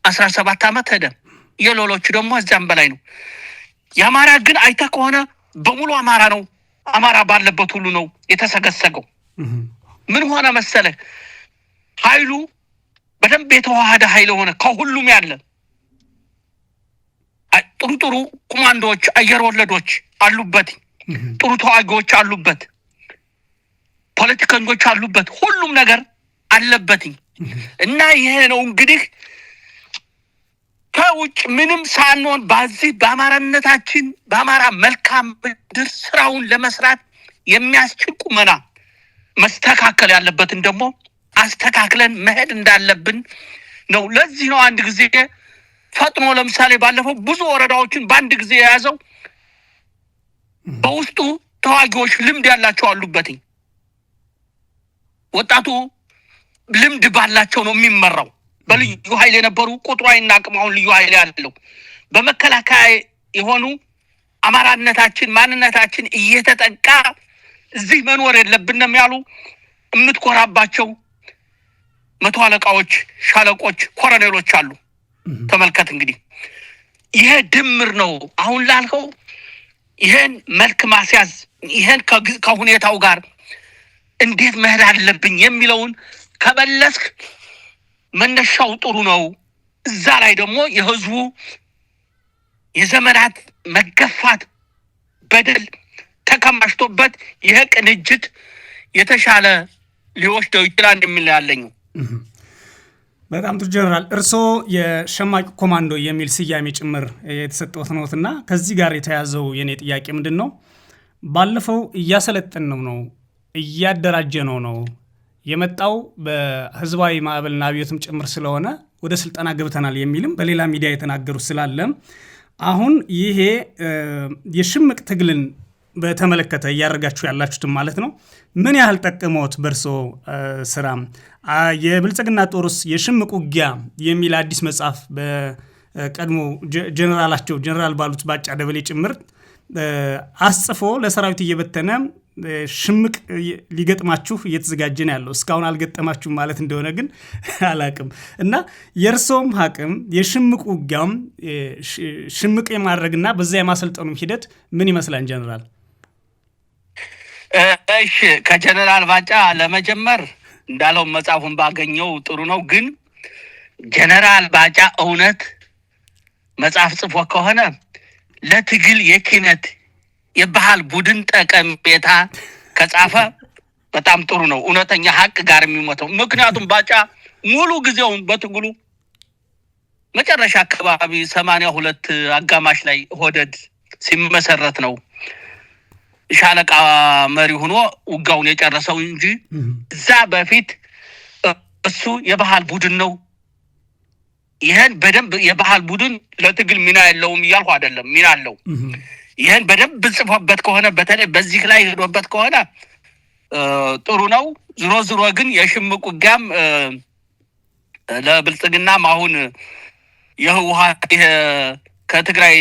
17 ዓመት ሄደ። የሎሎቹ ደግሞ እዛም በላይ ነው። የአማራ ግን አይታ ከሆነ በሙሉ አማራ ነው። አማራ ባለበት ሁሉ ነው የተሰገሰገው። ምን ሆነ መሰለ? ኃይሉ በደንብ የተዋሃደ ኃይል ሆነ። ከሁሉም ያለ ጥሩ ኮማንዶዎች፣ አየር ወለዶች አሉበት፣ ጥሩ ተዋጊዎች አሉበት፣ ፖለቲከኞች አሉበት፣ ሁሉም ነገር አለበት። እና ይሄ ነው እንግዲህ ውጭ ምንም ሳንሆን በዚህ በአማራነታችን በአማራ መልካም ምድር ስራውን ለመስራት የሚያስችል ቁመና መስተካከል ያለበትን ደግሞ አስተካክለን መሄድ እንዳለብን ነው። ለዚህ ነው አንድ ጊዜ ፈጥኖ ለምሳሌ ባለፈው ብዙ ወረዳዎችን በአንድ ጊዜ የያዘው በውስጡ ተዋጊዎች ልምድ ያላቸው አሉበት። ወጣቱ ልምድ ባላቸው ነው የሚመራው። በልዩ ኃይል የነበሩ ቁጥሩ አይናቅም። አሁን ልዩ ኃይል ያለው በመከላከያ የሆኑ አማራነታችን ማንነታችን እየተጠቃ እዚህ መኖር የለብንም ያሉ የምትኮራባቸው መቶ አለቃዎች፣ ሻለቆች፣ ኮሎኔሎች አሉ። ተመልከት እንግዲህ ይሄ ድምር ነው። አሁን ላልከው ይሄን መልክ ማስያዝ ይሄን ከሁኔታው ጋር እንዴት መሄድ አለብኝ የሚለውን ከበለስክ መነሻው ጥሩ ነው። እዛ ላይ ደግሞ የህዝቡ የዘመናት መገፋት በደል ተከማችቶበት ይሄ ቅንጅት የተሻለ ሊወስደው ይችላል የሚል ያለኝ። በጣም ጥሩ ጀነራል፣ እርሶ የሸማቂ ኮማንዶ የሚል ስያሜ ጭምር የተሰጠዎት ነዎትና ከዚህ ጋር የተያዘው የኔ ጥያቄ ምንድን ነው? ባለፈው እያሰለጠነው ነው እያደራጀነው ነው የመጣው በህዝባዊ ማዕበልና አብዮትም ጭምር ስለሆነ ወደ ስልጠና ገብተናል የሚልም በሌላ ሚዲያ የተናገሩት ስላለ አሁን ይሄ የሽምቅ ትግልን በተመለከተ እያደረጋችሁ ያላችሁትም ማለት ነው ምን ያህል ጠቀመዎት በርሶ ስራ? የብልጽግና ጦርስ የሽምቅ ውጊያ የሚል አዲስ መጽሐፍ በቀድሞ ጀነራላቸው ጀነራል ባሉት ባጫ ደበሌ ጭምር አስጽፎ ለሰራዊት እየበተነ ሽምቅ ሊገጥማችሁ እየተዘጋጀ ነው ያለው። እስካሁን አልገጠማችሁም ማለት እንደሆነ ግን አላቅም። እና የእርሶም አቅም የሽምቅ ውጊያም ሽምቅ የማድረግና በዛ የማሰልጠኑ ሂደት ምን ይመስላል ጀነራል? እሺ ከጀነራል ባጫ ለመጀመር እንዳለው መጽሐፉን ባገኘው ጥሩ ነው። ግን ጀነራል ባጫ እውነት መጽሐፍ ጽፎ ከሆነ ለትግል የኪነት የባህል ቡድን ጠቀሜታ ከጻፈ በጣም ጥሩ ነው። እውነተኛ ሀቅ ጋር የሚሞተው ምክንያቱም ባጫ ሙሉ ጊዜውን በትግሉ መጨረሻ አካባቢ 82 አጋማሽ ላይ ሆደድ ሲመሰረት ነው ሻለቃ መሪ ሆኖ ውጋውን የጨረሰው እንጂ እዛ በፊት እሱ የባህል ቡድን ነው። ይሄን በደንብ የባህል ቡድን ለትግል ሚና የለውም እያልኩ አይደለም፣ ሚና አለው። ይሄን በደንብ ጽፎበት ከሆነ በተለይ በዚህ ላይ ሄዶበት ከሆነ ጥሩ ነው። ዝሮ ግን የሽምቅ ውጊያም ለብልጽግናም አሁን የህወሓት ከትግራይ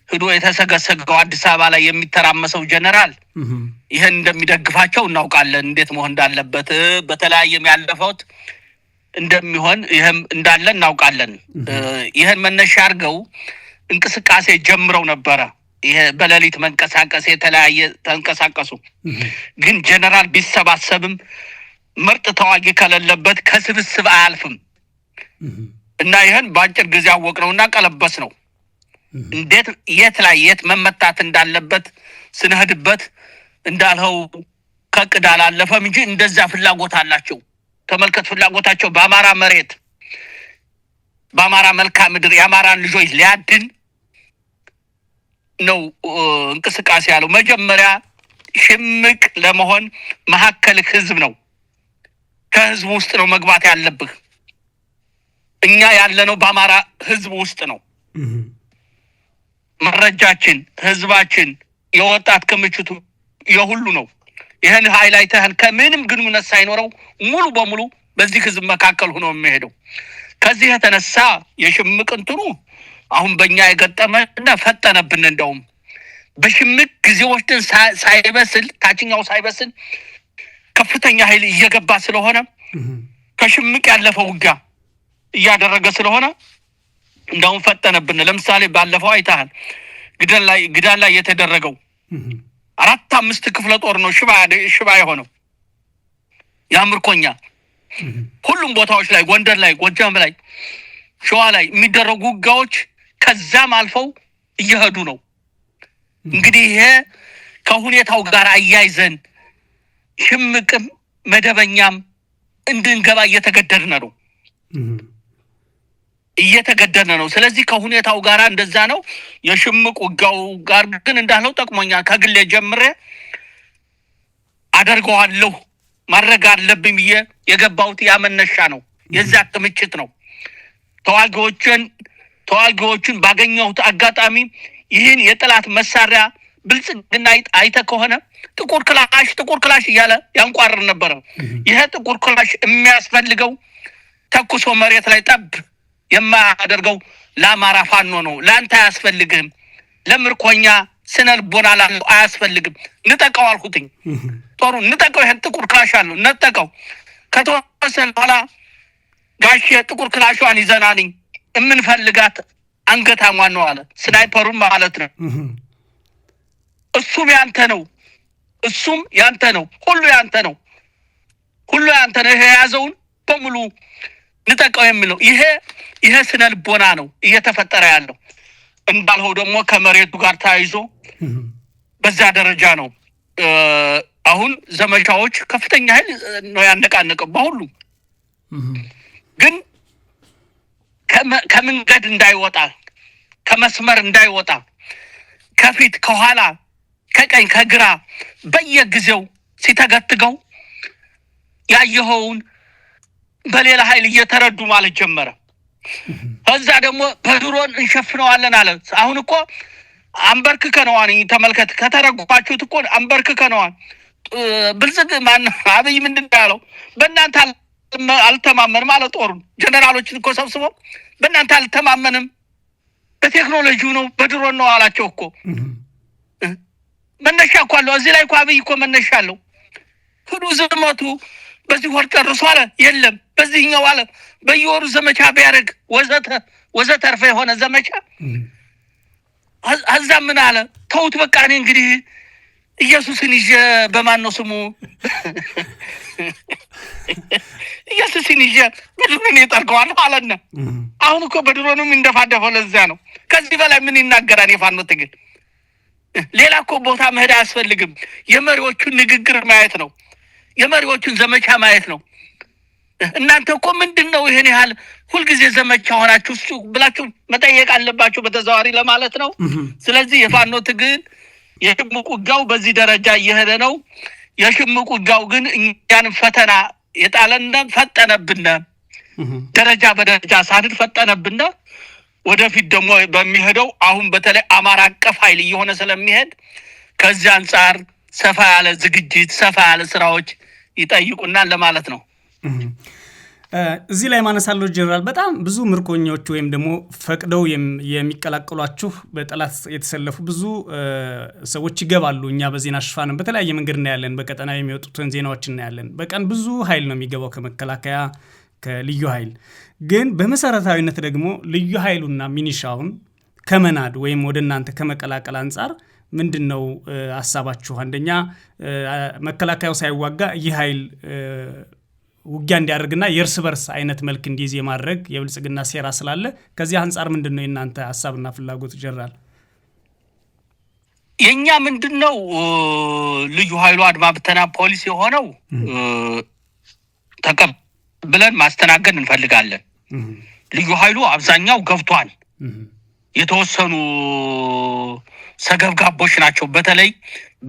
ሄዶ የተሰገሰገው አዲስ አበባ ላይ የሚተራመሰው ጀነራል ይሄን እንደሚደግፋቸው እናውቃለን። እንዴት መሆን እንዳለበት በተለያየም ያለፈውት እንደሚሆን ይሄም እንዳለ እናውቃለን። ይሄን መነሻ አድርገው እንቅስቃሴ ጀምረው ነበረ። ይሄ በሌሊት መንቀሳቀስ የተለያየ ተንቀሳቀሱ። ግን ጀነራል ቢሰባሰብም ምርጥ ተዋጊ ከሌለበት ከስብስብ አያልፍም እና ይሄን በአጭር ጊዜ አወቅነውና ቀለበስ ነው። እንዴት የት መመታት እንዳለበት ስንሄድበት እንዳልኸው ከቅድ አላለፈም እንጂ እንደዛ ፍላጎት አላቸው። ተመልከት ፍላጎታቸው በአማራ መሬት በአማራ መልክዓ ምድር የአማራን ልጆች ሊያድን ነው እንቅስቃሴ ያለው። መጀመሪያ ሽምቅ ለመሆን መሀከል ህዝብ ነው። ከህዝብ ውስጥ ነው መግባት ያለብህ። እኛ ያለነው በአማራ ህዝብ ውስጥ ነው። መረጃችን ህዝባችን የወጣት ክምችቱ የሁሉ ነው። ይሄን ሃይላይተን ከምንም ግንኙነት ሳይኖረው ሙሉ በሙሉ በዚህ ህዝብ መካከል ሆኖ የሚሄደው ከዚህ የተነሳ የሽምቅ እንትኑ አሁን በእኛ የገጠመና ፈጠነብን። እንደውም በሽምቅ ጊዜዎችን ሳይበስል ታችኛው ሳይበስል ከፍተኛ ኃይል እየገባ ስለሆነ ከሽምቅ ያለፈው ውጊያ እያደረገ ስለሆነ እንደውም ፈጠነብን። ለምሳሌ ባለፈው አይታል ግዳን ላይ የተደረገው 4-5 ክፍለ ጦር ነው ሽባ የሆነው ያምርኮኛ ሁሉም ቦታዎች ላይ ጎንደር ላይ ጎጃም ላይ ሸዋ ላይ የሚደረጉ ውጊያዎች ከዛም አልፈው እየሄዱ ነው። እንግዲህ ይሄ ከሁኔታው ጋር አያይዘን ሽምቅም መደበኛም እንድንገባ እየተገደድን ነው። እየተገደነ ነው። ስለዚህ ከሁኔታው ጋር እንደዛ ነው። የሽምቅ ውጊያው ጋር ግን እንዳለው ጠቅሞኛል። ከግሌ ጀምሬ አደርገዋለሁ ማድረግ አለብኝ ብዬ የገባሁት ያመነሻ ነው። የዛ ክምችት ነው። ተዋጊዎችን ባገኘሁት አጋጣሚ ይህን የጠላት መሳሪያ ብልጽግና አይተ ከሆነ ጥቁር ክላሽ እያለ ያንቋርር ነበር። ይሄ ጥቁር ክላሽ የሚያስፈልገው ተኩሶ መሬት ላይ ጠብ የማያደርገው ለአማራ ፋኖ ነው። ለአንተ አያስፈልግም። ለምርኮኛ ስነልቦና ላለው አያስፈልግም። ንጠቀው አልኩትኝ። ጦሩ ንጠቀው፣ ይሄን ጥቁር ክላሽ አለው ነጠቀው። ከተወሰነ በኋላ ጋሼ ጥቁር ክላሿን ይዘናልኝ የምንፈልጋት አንገታሟን ነው አለ። ስናይፐሩን ማለት ነው። እሱም ያንተ ነው፣ እሱም ያንተ ነው፣ ሁሉ ያንተ ነው። ይሄ የያዘውን በሙሉ ንጠቀው የሚለው ይሄ ስነ ልቦና ነው እየተፈጠረ ያለው። እንዳልኸው ደግሞ ከመሬቱ ጋር ተያይዞ በዛ ደረጃ ነው። አሁን ዘመቻዎች ከፍተኛ ኃይል ነው ያነቃነቀው በሁሉ። ግን ከመንገድ እንዳይወጣ፣ ከመስመር እንዳይወጣ፣ ከፊት ከኋላ ከቀኝ ከግራ በየጊዜው ሲተገትገው ያየኸውን በሌላ ኃይል እየተረዱ ማለት ጀመረ። ከዛ ደግሞ በድሮን እንሸፍነዋለን አለ። አሁን እኮ አንበርክከነዋል። ተመልከት፣ ከተረጓችሁት እኮ አንበርክከነዋል። ብልጽግ ማን አብይ ምንድን ያለው? በእናንተ አልተማመንም አለ። ጦሩን ጀነራሎችን እኮ ሰብስቦ በእናንተ አልተማመንም፣ በቴክኖሎጂው ነው በድሮን ነው አላቸው እኮ። መነሻ እኮ አለው እዚህ ላይ እኮ አብይ እኮ መነሻ አለው። ሁሉ ዝመቱ በዚህ ወር ጨርሶ አለ። የለም በዚህኛው አለ በየወሩ ዘመቻ ቢያደርግ ወዘተርፈ የሆነ ዘመቻ አዛ ምን አለ? ተውት በቃ እኔ እንግዲህ ኢየሱስን ይዤ በማን ነው ስሙ ኢየሱስን ይዤ በድሮን እጠርገዋለሁ አለና አሁን እኮ በድሮንም እንደፋደፈው ለዛ ነው። ከዚህ በላይ ምን ይናገራል? የፋኖ ትግል ሌላ እኮ ቦታ መሄድ አያስፈልግም። የመሪዎቹን ንግግር ማየት ነው። የመሪዎቹን ዘመቻ ማየት ነው። እናንተ እኮ ምንድነው ይሄን ያህል ሁልጊዜ ዘመቻ ሆናችሁ እሱ ብላችሁ መጠየቅ አለባችሁ በተዘዋዋሪ ለማለት ነው። ስለዚህ የፋኖ ትግል የሽምቅ ውጊያው በዚህ ደረጃ እየሄደ ነው። የሽምቅ ውጊያው ግን እኛን ፈተና የጣለን ፈጠነብን፣ ደረጃ በደረጃ ሳንድ ፈጠነብን። ወደፊት ደግሞ በሚሄደው አሁን በተለይ አማራ አቀፍ ኃይል እየሆነ ስለሚሄድ ከዚህ አንጻር ሰፋ ያለ ዝግጅት፣ ሰፋ ያለ ስራዎች ይጠይቁናል ለማለት ነው። እዚህ ላይ ማነሳለሁ ጀነራል፣ በጣም ብዙ ምርኮኞች ወይም ደግሞ ፈቅደው የሚቀላቀሏችሁ በጠላት የተሰለፉ ብዙ ሰዎች ይገባሉ። እኛ በዜና ሽፋንም በተለያየ መንገድ እናያለን። በቀጠና የሚወጡትን ዜናዎች እናያለን። በቀን ብዙ ኃይል ነው የሚገባው ከመከላከያ ከልዩ ኃይል። ግን በመሰረታዊነት ደግሞ ልዩ ኃይሉና ሚኒሻውን ከመናድ ወይም ወደ እናንተ ከመቀላቀል አንጻር ምንድነው ሐሳባችሁ? አንደኛ መከላከያው ሳይዋጋ ይህ ኃይል ውጊያ እንዲያደርግና የእርስ በርስ አይነት መልክ እንዲይዝ የማድረግ የብልጽግና ሴራ ስላለ ከዚህ አንጻር ምንድነው የእናንተ ሐሳብና ፍላጎት ጀነራል? የኛ ምንድነው ልዩ ኃይሉ አድማ ብተና ፖሊስ የሆነው ተቀብለን ማስተናገድ እንፈልጋለን። ልዩ ኃይሉ አብዛኛው ገብቷል። የተወሰኑ ሰገብጋቦች ናቸው። በተለይ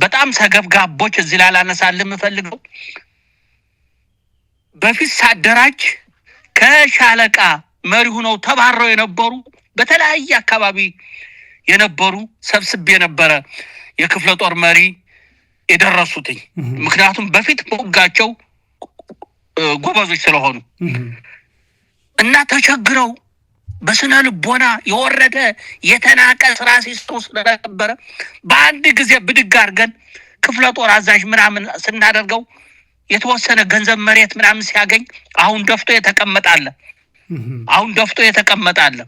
በጣም ሰገብጋቦች እዚህ ላይ ላነሳልህ የምፈልገው በፊት ሳደራጅ ከሻለቃ መሪ ሆነው ተባረው የነበሩ በተለያየ አካባቢ የነበሩ ሰብስብ የነበረ የክፍለ ጦር መሪ የደረሱትኝ። ምክንያቱም በፊት ሞጋቸው ጎበዞች ስለሆኑ እና ተቸግረው በስነ ልቦና የወረደ የተናቀ ስራ ሲስተው ስለነበረ በአንድ ጊዜ ብድግ አድርገን ክፍለ ጦር አዛዥ ምናምን ስናደርገው የተወሰነ ገንዘብ መሬት ምናምን ሲያገኝ አሁን ደፍቶ የተቀመጣለ።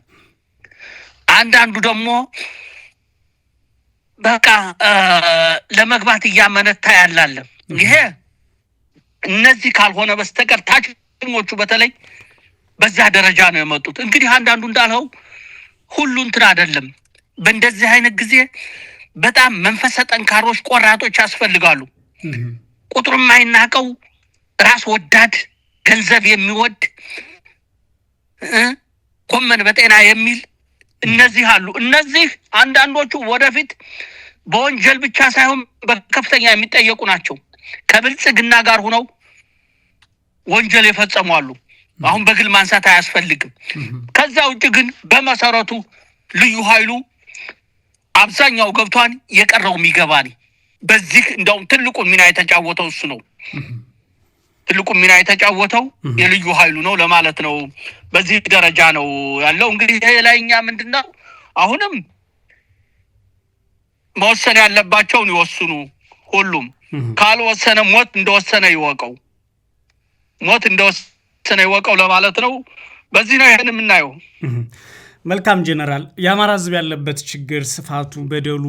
አንዳንዱ ደግሞ በቃ ለመግባት እያመነታ ያላለ። ይሄ እነዚህ ካልሆነ በስተቀር ታችኞቹ በተለይ በዛ ደረጃ ነው የመጡት። እንግዲህ አንዳንዱ እንዳለው ሁሉ እንትን አይደለም። በእንደዚህ አይነት ጊዜ በጣም መንፈሰ ጠንካሮች ቆራጦች ያስፈልጋሉ። ቁጥሩ የማይናቀው ራስ ወዳድ ገንዘብ የሚወድ ጎመን በጤና የሚል እነዚህ አሉ። እነዚህ አንዳንዶቹ ወደፊት በወንጀል ብቻ ሳይሆን በከፍተኛ የሚጠየቁ ናቸው። ከብልጽግና ጋር ሆነው ወንጀል የፈጸሙ አሉ። አሁን በግል ማንሳት አያስፈልግም። ከዛ ውጭ ግን በመሰረቱ ልዩ ኃይሉ አብዛኛው ገብቷን የቀረው የሚገባኒ በዚህ እንደውም ትልቁ ሚና የተጫወተው እሱ ነው። ትልቁ ሚና የተጫወተው የልዩ ኃይሉ ነው ለማለት ነው። በዚህ ደረጃ ነው ያለው። እንግዲህ ይሄ ላይኛ ምንድነው አሁንም መወሰን ያለባቸውን ይወስኑ። ሁሉም ካልወሰነ ሞት እንደወሰነ ይወቀው፣ ሞት እንደወሰነ ይወቀው ለማለት ነው። በዚህ ነው ይሄን የምናየው። መልካም ጄኔራል፣ የአማራ ህዝብ ያለበት ችግር ስፋቱ በደሉ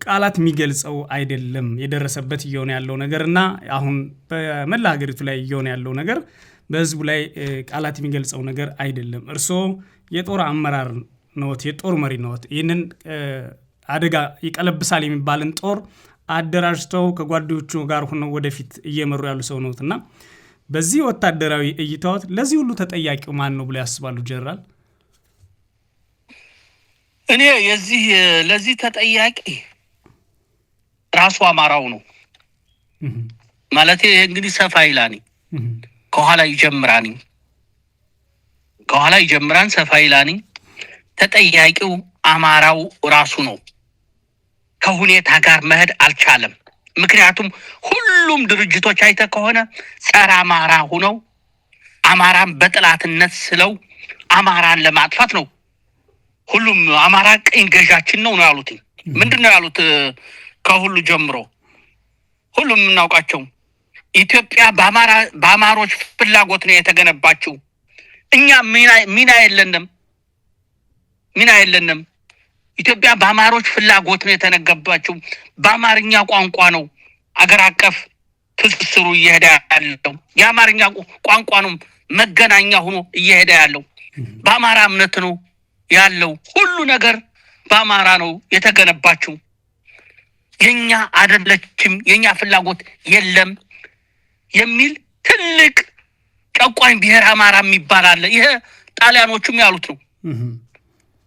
ቃላት የሚገልጸው አይደለም። የደረሰበት እየሆነ ያለው ነገርና አሁን በመላ ሀገሪቱ ላይ እየሆነ ያለው ነገር በህዝቡ ላይ ቃላት የሚገልጸው ነገር አይደለም። እርስዎ የጦር አመራር ነዎት፣ የጦር መሪ ነዎት። ይህንን አደጋ ይቀለብሳል የሚባልን ጦር አደራጅተው ከጓደኞቹ ጋር ሆነው ወደፊት እየመሩ ያሉ ሰው ነዎትና በዚህ ወታደራዊ እይታዎት ለዚህ ሁሉ ተጠያቂው ማን ነው ብሎ ያስባሉ ጄኔራል? እኔ ለዚህ ተጠያቂ ራሱ አማራው ነው ማለት እንግዲህ ሰፋ ይላኒ ከኋላ ይጀምራን ሰፋ ይላኒ ተጠያቂው አማራው ራሱ ነው። ከሁኔታ ጋር መሄድ አልቻለም። ምክንያቱም ሁሉም ድርጅቶች አይተ ከሆነ ጸረ አማራ ሆነው አማራን በጥላትነት ስለው አማራን ለማጥፋት ነው። ሁሉም አማራ ቀኝ ገዣችን ነው ያሉት። ምንድነው ያሉት? ከሁሉ ጀምሮ ሁሉም እናውቃቸው ኢትዮጵያ በአማሮች ፍላጎት ነው የተገነባችው። እኛ ሚና የለንም። ኢትዮጵያ በአማሮች ፍላጎት ነው የተገነባችው። በአማርኛ ቋንቋ ነው አገር አቀፍ ትስስሩ እየሄደ ያለው። የአማርኛ ቋንቋ ነው መገናኛ ሆኖ እየሄደ ያለው። በአማራ እምነት ነው ያለው። ሁሉ ነገር በአማራ ነው የተገነባችው። የኛ አይደለችም፣ የኛ ፍላጎት የለም የሚል ትልቅ ጨቋኝ ብሔር አማራ የሚባል አለ። ይሄ ጣሊያኖቹም ያሉት ነው።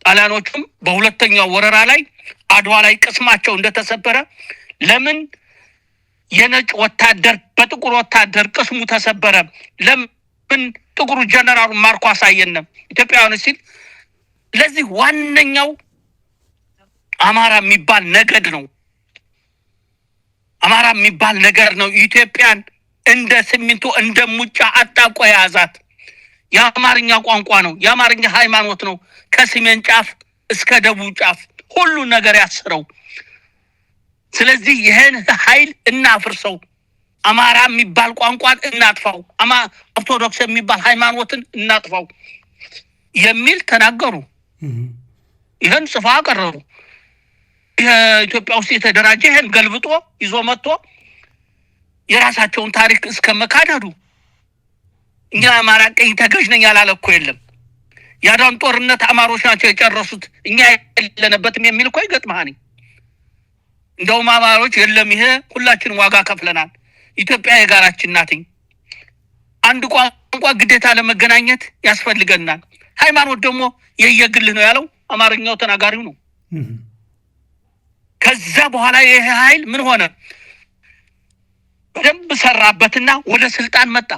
ጣሊያኖቹም በሁለተኛው ወረራ ላይ አድዋ ላይ ቅስማቸው እንደተሰበረ ለምን የነጭ ወታደር በጥቁር ወታደር ቅስሙ ተሰበረ? ለምን ጥቁሩ ጀነራሉ ማርኮ አሳየን ኢትዮጵያውያን ሲል ለዚህ ዋነኛው አማራ የሚባል ነገድ ነው። አማራ የሚባል ነገር ነው ኢትዮጵያን እንደ ሲሚንቶ እንደ ሙጫ አጣቆ ያዛት። የአማርኛ ቋንቋ ነው፣ የአማርኛ ሃይማኖት ነው። ከሰሜን ጫፍ እስከ ደቡብ ጫፍ ሁሉ ነገር ያስረው። ስለዚህ ይሄን ኃይል እናፍርሰው፣ አማራ የሚባል ቋንቋን እናጥፋው፣ ኦርቶዶክስ የሚባል ሃይማኖትን እናጥፋው የሚል ተናገሩ። ይሄን ጽፋ አቀረቡ። የኢትዮጵያ ውስጥ የተደራጀ ይሄን ገልብጦ ይዞ መጥቶ የራሳቸውን ታሪክ እስከ መካደዱ እኛ አማራ ቀኝ ተገዥ ነኝ ያላለ እኮ የለም። ያዳን ጦርነት አማሮች ናቸው የጨረሱት፣ እኛ የለንበትም የሚል እኮ ይገጥማል። እንደውም አማሮች የለም ይሄ ሁላችንም ዋጋ ከፍለናል፣ ኢትዮጵያ የጋራችን ናት፣ አንድ ቋንቋ ግዴታ ለመገናኘት ያስፈልገናል፣ ሃይማኖት ደግሞ የየግል ነው ያለው አማርኛው ተናጋሪው ነው። ከዛ በኋላ ይሄ ኃይል ምን ሆነ? በደንብ ሰራበትና ወደ ስልጣን መጣ።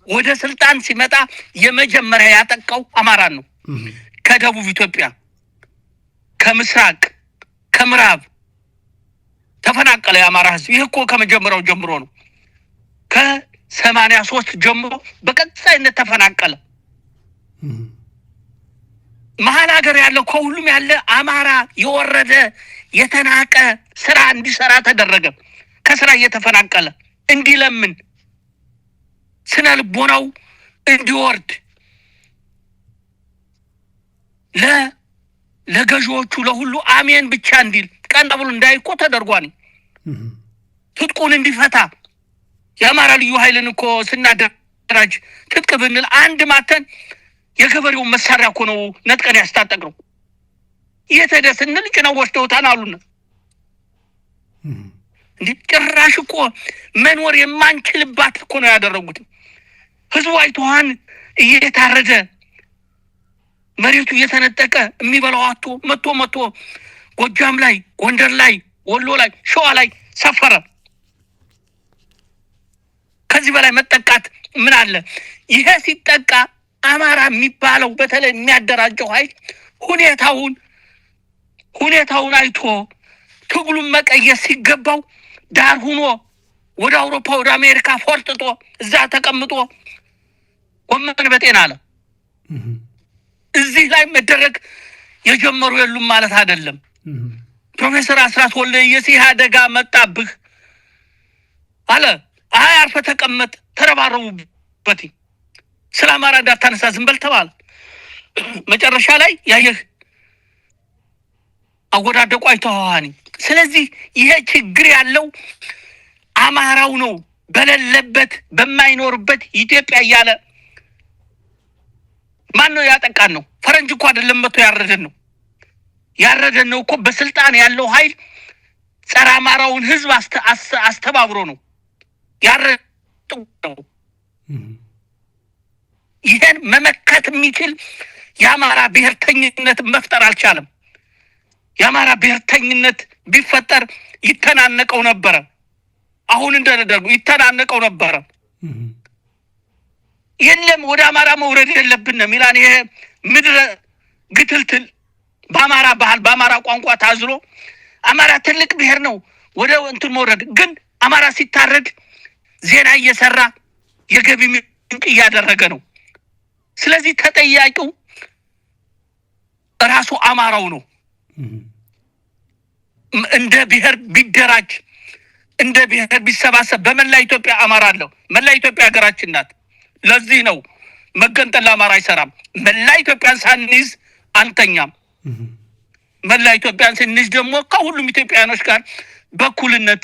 ወደ ስልጣን ሲመጣ የመጀመሪያ ያጠቃው አማራን ነው። ከደቡብ ኢትዮጵያ፣ ከምስራቅ፣ ከምዕራብ ተፈናቀለ የአማራ ህዝብ። ይህ እኮ ከመጀመሪያው ጀምሮ ነው። ከ83 ጀምሮ በቀጣይነት ተፈናቀለ። መሀል ሀገር ያለው ከሁሉም ያለ አማራ የወረደ የተናቀ ስራ እንዲሰራ ተደረገ። ከስራ እየተፈናቀለ እንዲለምን ስነ ልቦናው እንዲወርድ ለገዢዎቹ ለሁሉ አሜን ብቻ እንዲል ቀን ብሎ እንዳይቆ ተደርጓል። ትጥቁን እንዲፈታ የአማራ ልዩ ኃይልን እኮ ስናደራጅ ትጥቅ ብንል አንድ ማተን የገበሬው መሳሪያ እኮ ነው ነጥቀን ያስታጠቅነው። የተደስንል ጭነው ወስደውታን አሉና እንዴ ጭራሽ እኮ መኖር የማንችልባት እኮ ነው ያደረጉት። ህዝቡ አይተዋን እየታረደ መሬቱ እየተነጠቀ የሚበላው አጥቶ መጥቶ ጎጃም ላይ፣ ጎንደር ላይ፣ ወሎ ላይ፣ ሸዋ ላይ ሰፈረ። ከዚህ በላይ መጠቃት ምን አለ? ይሄ ሲጠቃ አማራ የሚባለው በተለይ የሚያደራጀው ኃይል ሁኔታውን አይቶ ትግሉን መቀየስ ሲገባው ዳር ሆኖ ወደ አውሮፓ ወደ አሜሪካ ፎርጥጦ እዛ ተቀምጦ ጎመን በጤና አለ። እዚህ ላይ መደረግ የጀመሩ የሉም ማለት አይደለም። ፕሮፌሰር አስራት ወልደየስ ይህ አደጋ መጣብህ አለ። አይ አርፈ ተቀመጥ፣ ተረባረቡበት፣ ስለ አማራ እንዳታነሳ ዝም በል ተባለ። መጨረሻ ላይ ያየህ አወዳደቁ አይተዋኒ። ስለዚህ ይሄ ችግር ያለው አማራው ነው። በሌለበት በማይኖርበት ኢትዮጵያ እያለ ማን ነው ያጠቃን ነው? ፈረንጅ እኮ አይደለም መቶ ያረደን ነው እኮ በስልጣን ያለው ኃይል ጸረ አማራውን ህዝብ አስተባብሮ ነው ያረደው። ይሄን መመከት የሚችል የአማራ ብሔርተኝነት መፍጠር አልቻለም። የአማራ ብሔርተኝነት ቢፈጠር ይተናነቀው ነበረ። አሁን እንደደረጉ ይተናነቀው ነበረ። የለም ወደ አማራ መውረድ የለብንም ሚላን ይሄ ምድረ ግትልትል በአማራ ባህል በአማራ ቋንቋ ታዝሎ አማራ ትልቅ ብሔር ነው ወደ እንትን መውረድ ግን አማራ ሲታረድ ዜና እየሰራ የገቢ ምንጭ እያደረገ ነው። ስለዚህ ተጠያቂው ራሱ አማራው ነው። እንደ ብሔር ቢደራጅ እንደ ብሔር ቢሰባሰብ በመላ ኢትዮጵያ አማራ አለው። መላ ኢትዮጵያ ሀገራችን ናት። ለዚህ ነው መገንጠል አማራ አይሰራም። መላ ኢትዮጵያን ሳንይዝ አንተኛም። መላ ኢትዮጵያን ስንይዝ ደግሞ ከሁሉም ኢትዮጵያኖች ጋር በኩልነት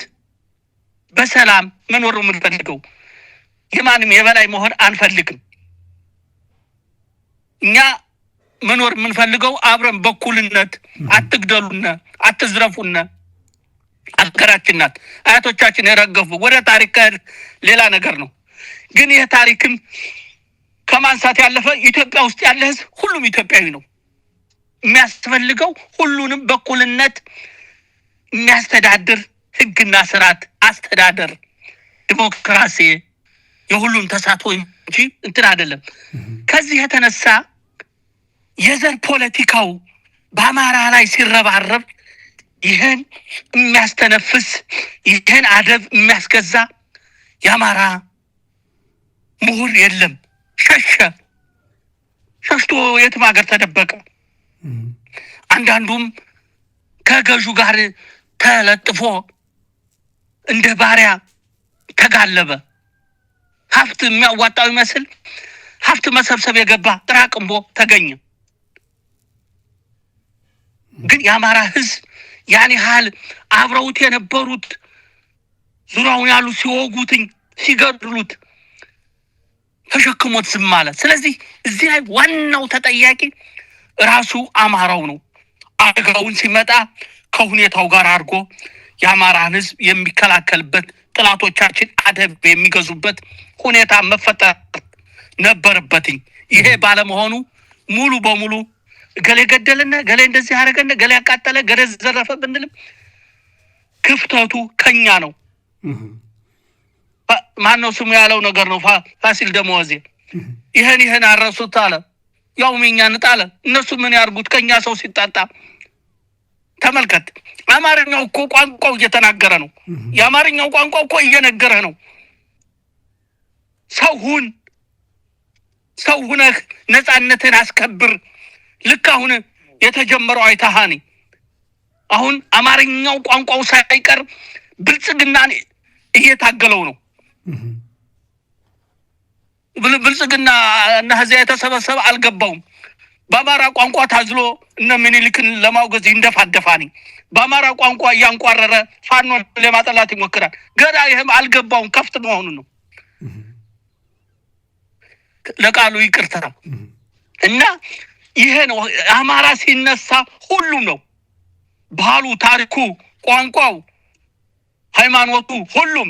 በሰላም መኖር የምንፈልገው የማንም የበላይ መሆን አንፈልግም። እኛ መኖር የምንፈልገው አብረን በኩልነት አትግደሉና አትዝረፉና አገራችን ናት። አያቶቻችን የረገፉ ወደ ታሪክ ሌላ ነገር ነው። ግን ይሄ ታሪክም ከማንሳት ያለፈ ኢትዮጵያ ውስጥ ያለ ህዝብ ሁሉም ኢትዮጵያዊ ነው። የሚያስፈልገው ሁሉንም በኩልነት የሚያስተዳድር ህግና ስርዓት አስተዳደር ዲሞክራሲ የሁሉም ተሳትፎ እንጂ እንትን አይደለም። ከዚህ የተነሳ የዘር ፖለቲካው በአማራ ላይ ሲረባረብ ይሄን የሚያስተነፍስ ይሄን አደብ የሚያስገዛ የአማራ ምሁር የለም። ሸሽቶ የትም ሀገር ተደበቀ። አንዳንዱም ከገዡ ጋር ተለጥፎ እንደ ባሪያ ተጋለበ። ሀብት የሚያዋጣው ይመስል ሀብት መሰብሰብ የገባ ጥራቅምቦ ተገኘ። ግን የአማራ ህዝብ ያን ያህል አብረውት የነበሩት ዙሪያውን ያሉ ሲወጉትኝ ሲገድሉት ተሸክሞት ዝም አለ። ስለዚህ እዚህ ላይ ዋናው ተጠያቂ ራሱ አማራው ነው። አደጋውን ሲመጣ ከሁኔታው ጋር አድርጎ የአማራን ህዝብ የሚከላከልበት ጥላቶቻችን አደብ የሚገዙበት ሁኔታ መፈጠር ነበረበትኝ። ይሄ ባለመሆኑ ሙሉ በሙሉ ገሌ ገደለና ገሌ እንደዚህ አደረገና ገሌ ያቃጠለ ገሌ ዘረፈ ብንልም ክፍተቱ ከኛ ነው። ማን ነው ስሙ ያለው ነገር ነው። ፋሲል ደሞዜ ይሄን አረሱት አለ። ያው ምኛን ጣለ። እነሱ ምን ያርጉት? ከኛ ሰው ሲጣጣ ተመልከት። አማርኛው እኮ ቋንቋው እየተናገረ ነው። የአማርኛው ቋንቋ እኮ እየነገረ ነው። ሰው ሁነህ ነፃነትን አስከብር። ልክ አሁን የተጀመረው አይታሃኒ አሁን አማርኛው ቋንቋው ሳይቀር ብልጽግናን እየታገለው ነው። ብልጽግና እና ህዝብ የተሰበሰበ አልገባውም። በአማራ ቋንቋ ታዝሎ እነ ምኒልክን ለማውገዝ ይንደፋደፋኒ በአማራ ቋንቋ እያንቋረረ ፋኖ ለማጠላት ይሞክራል። ገና ይሄም አልገባውም። ከፍት መሆኑ ነው። ለቃሉ ይቅርታ እና ይሄ ነው አማራ ሲነሳ ሁሉም ነው። ባህሉ፣ ታሪኩ፣ ቋንቋው፣ ሃይማኖቱ ሁሉም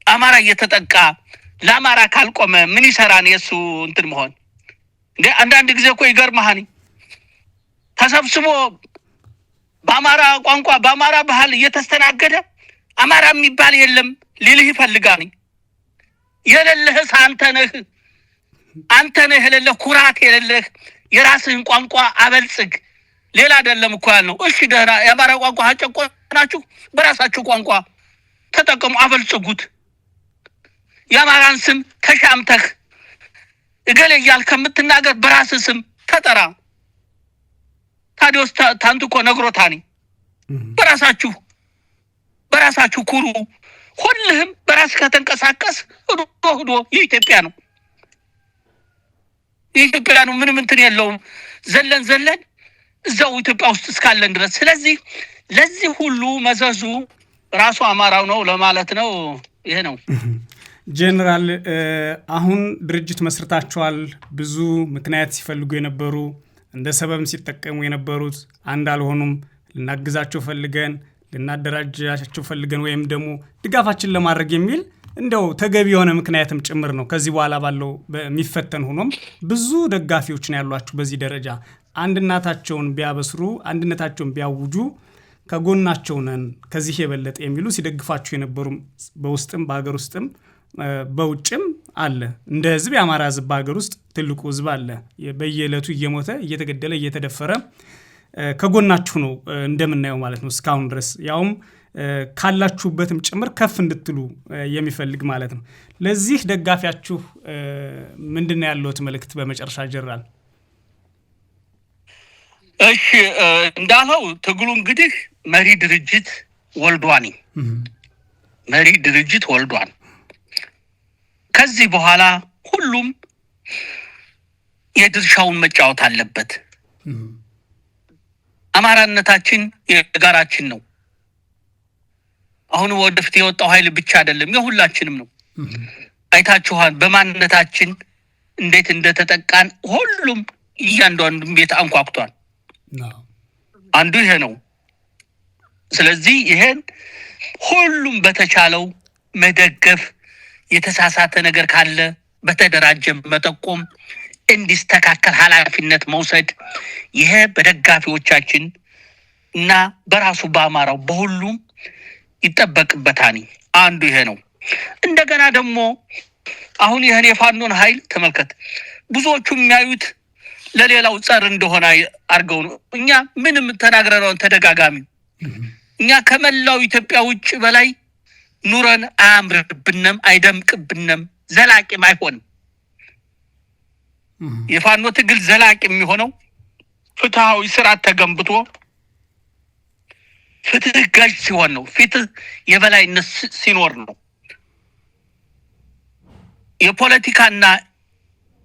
አማራ እየተጠቃ ለአማራ ካልቆመ ምን ይሰራን? የሱ እንትን መሆን አንዳንድ ጊዜ እኮ ይገርምሃል ተሰብስቦ በአማራ ቋንቋ በአማራ ባህል እየተስተናገደ አማራ የሚባል የለም ሊልህ ይፈልጋል። የሌለህስ አንተ ነህ የሌለህ ኩራት የሌለህ የራስህን ቋንቋ አበልጽግ ሌላ አይደለም እኮ ያልነው። እሺ ደህና የአማራ ቋንቋ አጨቆናችሁ በራሳችሁ ቋንቋ ተጠቀሙ አበልጽጉት። የአማራን ስም ተሻምተህ እገሌ እያልክ ከምትናገር በራስህ ስም ተጠራ። ታዲያስ ታንቱ እኮ ነግሮታኒ በራሳችሁ ኩሩ። ሁሉም በራስ ከተንቀሳቀስ ሆዶ የኢትዮጵያ ነው ምንም እንትን የለውም። ዘለን እዛው ኢትዮጵያ ውስጥ እስካለን ድረስ። ስለዚህ ለዚህ ሁሉ መዘዙ ራሱ አማራው ነው ለማለት ነው። ይሄ ነው። ጄኔራል አሁን ድርጅት መስርታችኋል። ብዙ ምክንያት ሲፈልጉ የነበሩ እንደ ሰበብ ሲጠቀሙ የነበሩት አንድ አልሆኑም። ልናግዛቸው ፈልገን ልናደራጃቸው ፈልገን ወይም ደግሞ ድጋፋችን ለማድረግ የሚል እንደው ተገቢ የሆነ ምክንያትም ጭምር ነው። ከዚህ በኋላ ባለው በሚፈተን ሆኖም ብዙ ደጋፊዎች ነው ያሏችሁ። በዚህ ደረጃ አንድነታቸውን ቢያበስሩ አንድነታቸውን ቢያውጁ ከጎናቸው ነን ከዚህ የበለጠ የሚሉ ሲደግፋችሁ የነበሩ በውስጥም በአገር ውስጥም በውጭም አለ። እንደ ህዝብ የአማራ ህዝብ በአገር ውስጥ ትልቁ ህዝብ አለ። በየዕለቱ እየሞተ እየተገደለ እየተደፈረ ከጎናችሁ ነው እንደምናየው ማለት ነው። እስካሁን ድረስ ያውም ካላችሁበትም ጭምር ከፍ እንድትሉ የሚፈልግ ማለት ነው። ለዚህ ደጋፊያችሁ ምንድነው ያለውት መልእክት በመጨረሻ ጀነራል? እሺ እንዳለው ትግሉ እንግዲህ መሪ ድርጅት ወልዷል። ከዚህ በኋላ ሁሉም የድርሻውን መጫወት አለበት። አማራነታችን የጋራችን ነው። አሁን ወደፊት የወጣው ኃይል ብቻ አይደለም የሁላችንም ነው። አይታችኋል በማንነታችን እንዴት እንደተጠቃን ሁሉም እያንዳንዱ ቤት አንኳኩቷል። አንዱ ይሄ ነው። ስለዚህ ይሄን ሁሉም በተቻለው መደገፍ፣ የተሳሳተ ነገር ካለ በተደራጀ መጠቆም፣ እንዲስተካከል ኃላፊነት መውሰድ ይሄ በደጋፊዎቻችን እና በራሱ በአማራው በሁሉም ይጠበቅበታል። አንዱ ይሄ ነው። እንደገና ደግሞ አሁን ይሄን የፋኖን ኃይል ተመልከት። ብዙዎቹ የሚያዩት ለሌላው ጸር እንደሆነ አርገው ነው። እኛ ምንም ተናግረናል ተደጋጋሚ። እኛ ከመላው ኢትዮጵያ ውጭ በላይ ኑረን አያምርብንም፣ አይደምቅብንም፣ ዘላቂም አይሆንም። የፋኖ ትግል ዘላቂ የሚሆነው ፍትሃዊ ስርዓት ተገንብቶ ፍትህ ጋጅ ሲሆን ነው። ፍትህ የበላይነት ሲኖር ነው። የፖለቲካና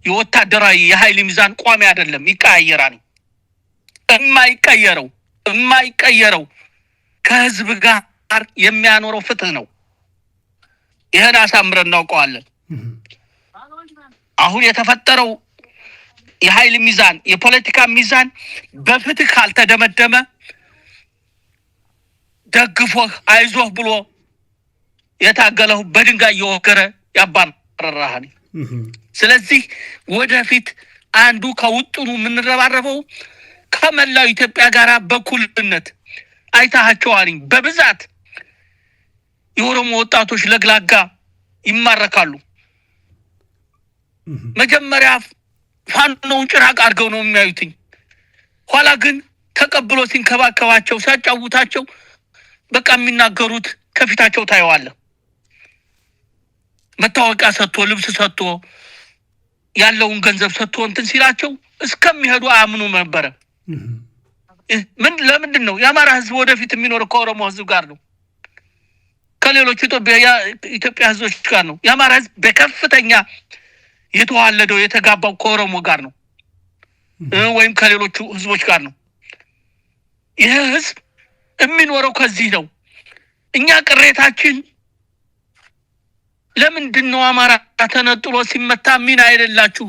የወታደራዊ የኃይል ሚዛን ቋሚ አይደለም፣ ይቀያየራል። የማይቀየረው ከህዝብ ጋር የሚያኖረው ፍትህ ነው። ይሄን አሳምረን እናውቀዋለን። አሁን የተፈጠረው የኃይል ሚዛን የፖለቲካ ሚዛን በፍትህ ካልተደመደመ ደግፎህ አይዞህ ብሎ የታገለው በድንጋይ እየወገረ ያባረራሃል። ስለዚህ ወደፊት አንዱ ከውጥኑ የምንረባረበው ከመላው ኢትዮጵያ ጋር በኩልነት አይታቸዋል። በብዛት የኦሮሞ ወጣቶች ለግላጋ ይማረካሉ። መጀመሪያ ፋኖውን ጭራቅ አድርገው ነው የሚያዩትኝ። ኋላ ግን ተቀብሎ ሲንከባከባቸው ሲያጫውታቸው በቃ የሚናገሩት ከፊታቸው ታየዋለህ። መታወቂያ ሰጥቶ ልብስ ሰጥቶ ያለውን ገንዘብ ሰጥቶ እንትን ሲላቸው እስከሚሄዱ አያምኑ ነበር። ለምንድን ነው የአማራ ህዝብ ወደፊት የሚኖረው ከኦሮሞ ህዝብ ጋር ነው፣ ከሌሎች ኢትዮጵያ ህዝቦች ጋር ነው። የአማራ ህዝብ በከፍተኛ የተዋለደው የተጋባው ከኦሮሞ ጋር ነው ወይም ከሌሎቹ ህዝቦች ጋር ነው። ይሄ ህዝብ የሚኖረው ከዚህ ነው። እኛ ቅሬታችን ለምንድን ነው አማራ ተነጥሎ ሲመታ ምን አይደላችሁ?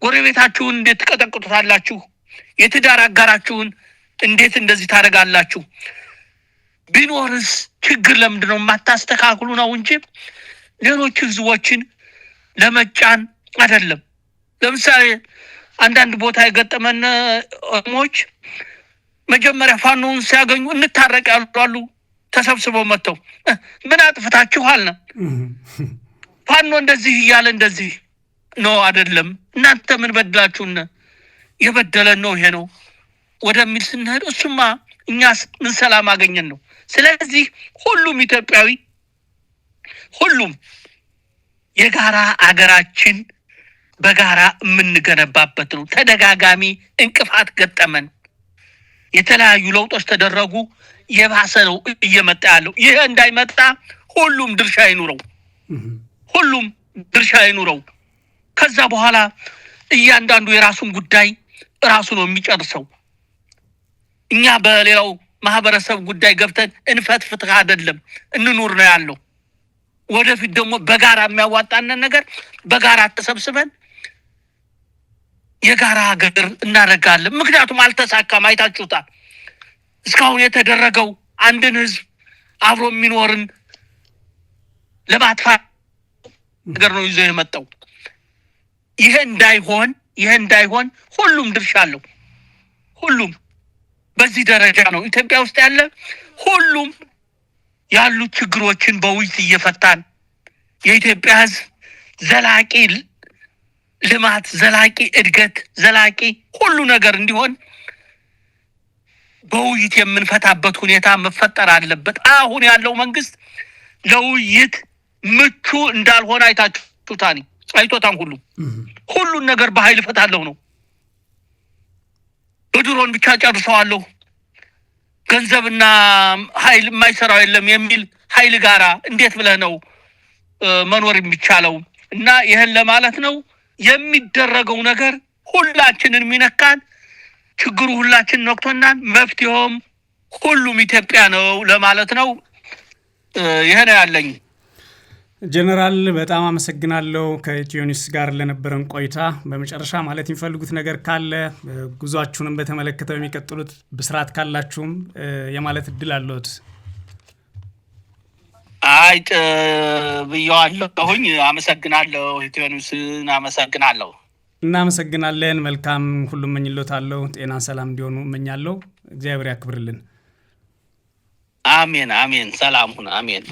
ጎረቤታችሁን እንዴት ተቀጠቅጡታላችሁ? የትዳር አጋራችሁን እንዴት እንደዚህ ታደርጋላችሁ? ቢኖርስ ችግር ለምንድን ነው የማታስተካክሉ ነው እንጂ ሌሎች ህዝቦችን ለመጫን አይደለም። ለምሳሌ አንዳንድ ቦታ የገጠመን ኦሮሞዎች መጀመሪያ ፋኖን ሲያገኙ እንታረቅ ያሉ ተሰብስበው መጥተው ምን አጥፍታችኋል ነው ፋኖ እንደዚህ እያለ እንደዚህ ነው አይደለም እናንተ ምን በድላችሁና የበደለን ነው ይሄ ነው ወደሚል ስንሄድ እሱማ እኛስ ምን ሰላም አገኘን ነው። ስለዚህ ሁሉም ኢትዮጵያዊ ሁሉም የጋራ አገራችን በጋራ የምንገነባበት ነው። ተደጋጋሚ እንቅፋት ገጠመን፣ የተለያዩ ለውጦች ተደረጉ፣ የባሰ ነው እየመጣ ያለው። ይሄ እንዳይመጣ ሁሉም ድርሻ ይኑረው፣ ሁሉም ድርሻ ይኑረው። ከዛ በኋላ እያንዳንዱ የራሱን ጉዳይ ራሱ ነው የሚጨርሰው። እኛ በሌላው ማህበረሰብ ጉዳይ ገብተን እንፈትፍት አይደለም እንኑር ነው ያለው። ወደፊት ደግሞ በጋራ የሚያዋጣንን ነገር በጋራ ተሰብስበን የጋራ ሀገር እናደርጋለን። ምክንያቱም አልተሳካም፣ አይታችሁታል። እስካሁን የተደረገው አንድን ህዝብ አብሮ የሚኖርን ለማጥፋት ነገር ነው ይዞ የመጣው። ይሄ እንዳይሆን ሁሉም ድርሻ አለው። ሁሉም በዚህ ደረጃ ነው ኢትዮጵያ ውስጥ ያለ ሁሉም ያሉ ችግሮችን በውይይት እየፈታን የኢትዮጵያ ህዝብ ዘላቂ ልማት፣ ዘላቂ እድገት፣ ዘላቂ ሁሉ ነገር እንዲሆን በውይይት የምንፈታበት ሁኔታ መፈጠር አለበት። አሁን ያለው መንግስት ለውይይት ምቹ እንዳልሆነ አይቶታን ሁሉን ነገር በኃይል ፈታለሁ ነው። በድሮን ብቻ ጨርሰዋለሁ፣ ገንዘብና ኃይል የማይሰራው የለም የሚል ኃይል ጋራ እንዴት ብለህ ነው መኖር የሚቻለው? እና ይሄን ለማለት ነው የሚደረገው ነገር ሁላችንን የሚነካን ችግሩ ሁላችንን ነክቶናል። መፍትሄውም ሁሉም ኢትዮጵያ ነው ለማለት ነው። ይሄ ነው ያለኝ። ጀነራል በጣም አመሰግናለሁ ከኢትዮ ኒውስ ጋር ለነበረን ቆይታ። በመጨረሻ ማለት የሚፈልጉት ነገር ካለ ጉዟችሁንም በተመለከተ የሚቀጥሉት ብስራት ካላችሁም የማለት እድል አለዎት? ብያለሁኝ። አመሰግናለሁ። ኢትዮ ኒውስን አመሰግናለሁ። እናመሰግናለን። መልካም ሁሉ እመኝልዎታለሁ። ጤና ሰላም እንዲሆኑ እመኛለሁ። እግዚአብሔር ያክብርልን። አሜን አሜን። ሰላም ሁን። አሜን።